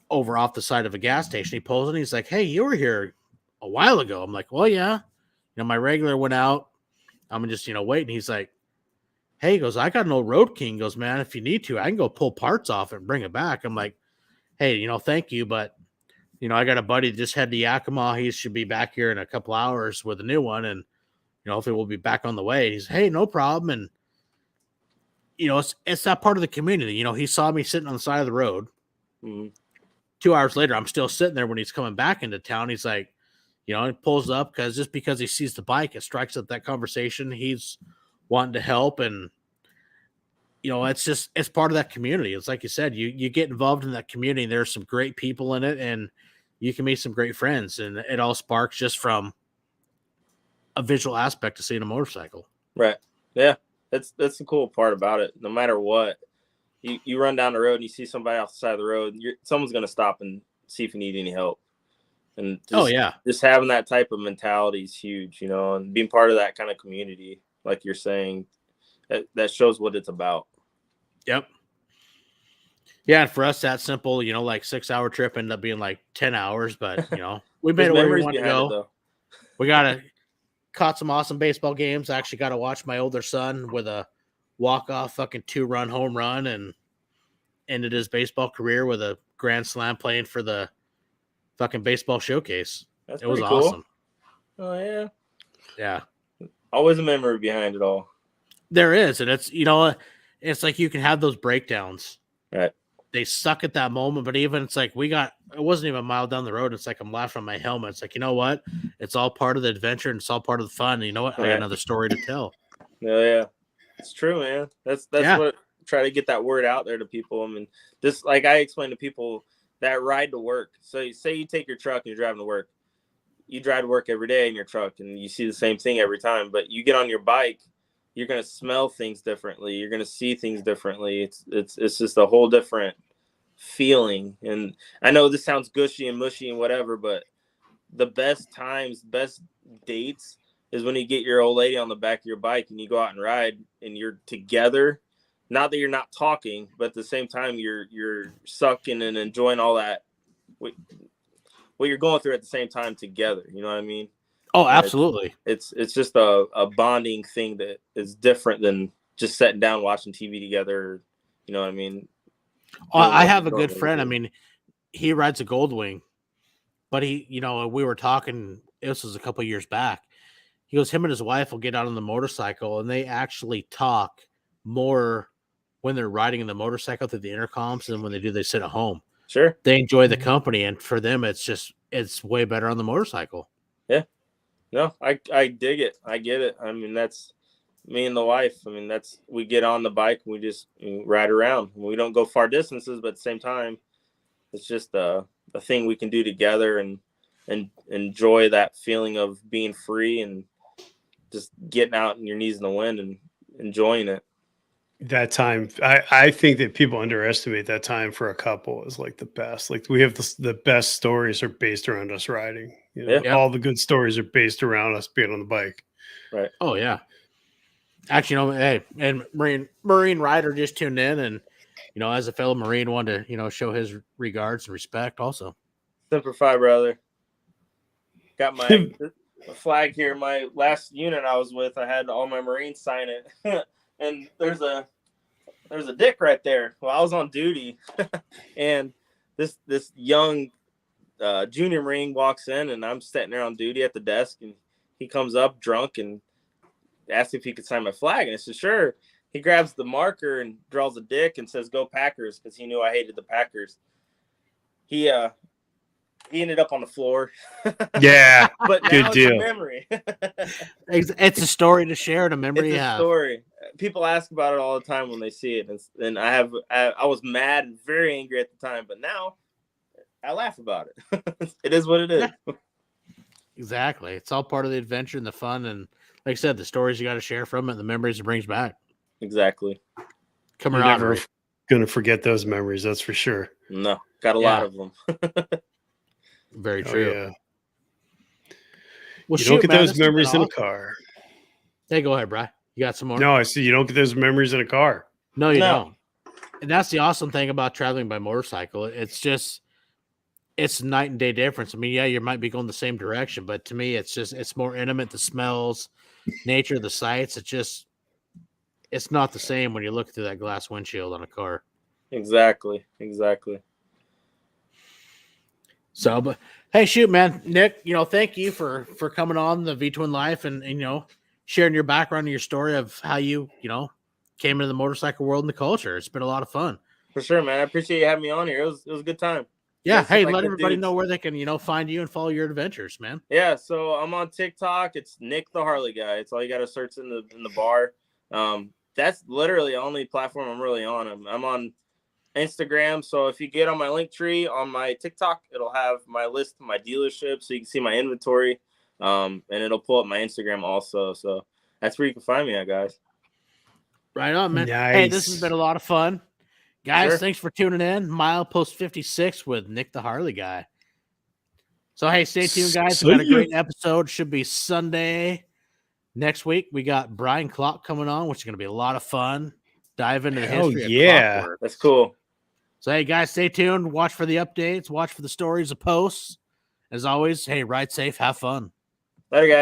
over off the side of a gas station. He pulls in. He's like, hey, you were here a while ago. I'm like, well, yeah. My regular went out. I'm just, waiting. He's like, hey, he goes, I got an old Road King. He goes, man, if you need to, I can go pull parts off it and bring it back. I'm like, hey, thank you. But, I got a buddy that just had the Yakima. He should be back here in a couple hours with a new one. And, if it will be back on the way. He's, hey, no problem. And, it's that part of the community. He saw me sitting on the side of the road. Mm-hmm. 2 hours later, I'm still sitting there when he's coming back into town. He's like, he pulls up because he sees the bike, it strikes up that conversation. He's wanting to help. And, it's part of that community. It's like you said, you get involved in that community. And there's some great people in it, and you can meet some great friends. And it all sparks just from a visual aspect of seeing a motorcycle. Right. Yeah. That's the cool part about it. No matter what, you run down the road and you see somebody off the side of the road, someone's going to stop and see if you need any help. And just having that type of mentality is huge, and being part of that kind of community, like you're saying, that shows what it's about. Yep. Yeah, and for us, that simple, like 6 hour trip ended up being like 10 hours, but we made it where we wanted to go. We caught some awesome baseball games. I actually got to watch my older son with a walk-off fucking 2-run home run, and ended his baseball career with a grand slam playing for the fucking baseball showcase. It was cool. Awesome. Oh yeah. Yeah. Always a memory behind it all. There is. And it's, it's like you can have those breakdowns. Right. They suck at that moment, but even it's like it wasn't even a mile down the road. It's like I'm laughing at my helmet. It's like, you know what? It's all part of the adventure, and it's all part of the fun. And you know what? I got another story to tell. Yeah. It's true, man. That's what try to get that word out there to people. I mean, just like I explain to people, that ride to work. So you say you take your truck and you're driving to work. You drive to work every day in your truck and you see the same thing every time, but you get on your bike, you're going to smell things differently. You're going to see things differently. It's just a whole different feeling. And I know this sounds gushy and mushy and whatever, but the best times, best dates is when you get your old lady on the back of your bike and you go out and ride and you're together. Not that you're not talking, but at the same time, you're sucking and enjoying all that, what you're going through at the same time together. You know what I mean? Oh, absolutely. It's just a bonding thing that is different than just sitting down watching TV together. You know what I mean? I have a good friend. I mean, he rides a Goldwing, but we were talking, this was a couple of years back. He goes, him and his wife will get out on the motorcycle and they actually talk more when they're riding in the motorcycle through the intercoms than when they sit at home. Sure. They enjoy the company, and for them, it's way better on the motorcycle. Yeah. No, I dig it. I get it. I mean, that's me and the wife. I mean, we get on the bike and we just ride around. We don't go far distances, but at the same time, it's just a thing we can do together. And and enjoy that feeling of being free and just getting out in your knees in the wind and enjoying it. That time, I think that people underestimate that time for a couple is like the best. Like we have the best stories are based around us riding. Yeah. All the good stories are based around us being on the bike. Right. Oh yeah. Actually, hey, and Marine Rider just tuned in, and as a fellow Marine, wanted to show his regards and respect also. Semper Fi, brother. Got my flag here. My last unit I was with, I had all my Marines sign it. And there's a dick right there. Well, I was on duty, and this young junior Marine walks in, and I'm sitting there on duty at the desk, and he comes up drunk and asks if he could sign my flag, and I said sure. He grabs the marker and draws a dick and says "Go Packers" because he knew I hated the Packers. He ended up on the floor. Yeah, but now good it's deal. a memory. It's a story to share, and a memory It's a story. People ask about it all the time when they see it, and I was mad and very angry at the time, but now I laugh about it. It is what it is. Exactly. It's all part of the adventure and the fun, and like I said, the stories you got to share from it, and the memories it brings back. Exactly. You're never gonna forget those memories. That's for sure. No, got a lot of them. Very true. Yeah. Well, you don't get those memories in a car. Hey, go ahead, Bri. You got some more? No, I see. You don't get those memories in a car. No, you don't. And that's the awesome thing about traveling by motorcycle. It's night and day difference. I mean, yeah, you might be going the same direction, but to me, it's more intimate. The smells, nature, the sights. It's not the same when you look through that glass windshield on a car. Exactly. So, but hey, shoot, man, Nick, thank you for coming on the V-Twin Life and sharing your background and your story of how you came into the motorcycle world and the culture. It's been a lot of fun. For sure, man. I appreciate you having me on here. It was a good time. Yeah. Hey, let everybody know where they can, find you and follow your adventures, man. Yeah. So I'm on TikTok. It's Nick the Harley guy. It's all you got to search in the bar. That's literally the only platform I'm really on. I'm on Instagram. So if you get on my link tree on my TikTok, it'll have my list of my dealerships, so you can see my inventory. And it'll pull up my Instagram also. So that's where you can find me at, guys. Right on, man. Nice. Hey, this has been a lot of fun. Guys, Sure. Thanks for tuning in. Milepost 56 with Nick the Harley guy. So, hey, stay tuned, guys. We've got a great episode. Should be Sunday. Next week, we got Brian Clock coming on, which is going to be a lot of fun. Dive into the history of clockwork. That's cool. So, hey, guys, stay tuned. Watch for the updates. Watch for the stories, the posts. As always, hey, ride safe. Have fun. Later, guys.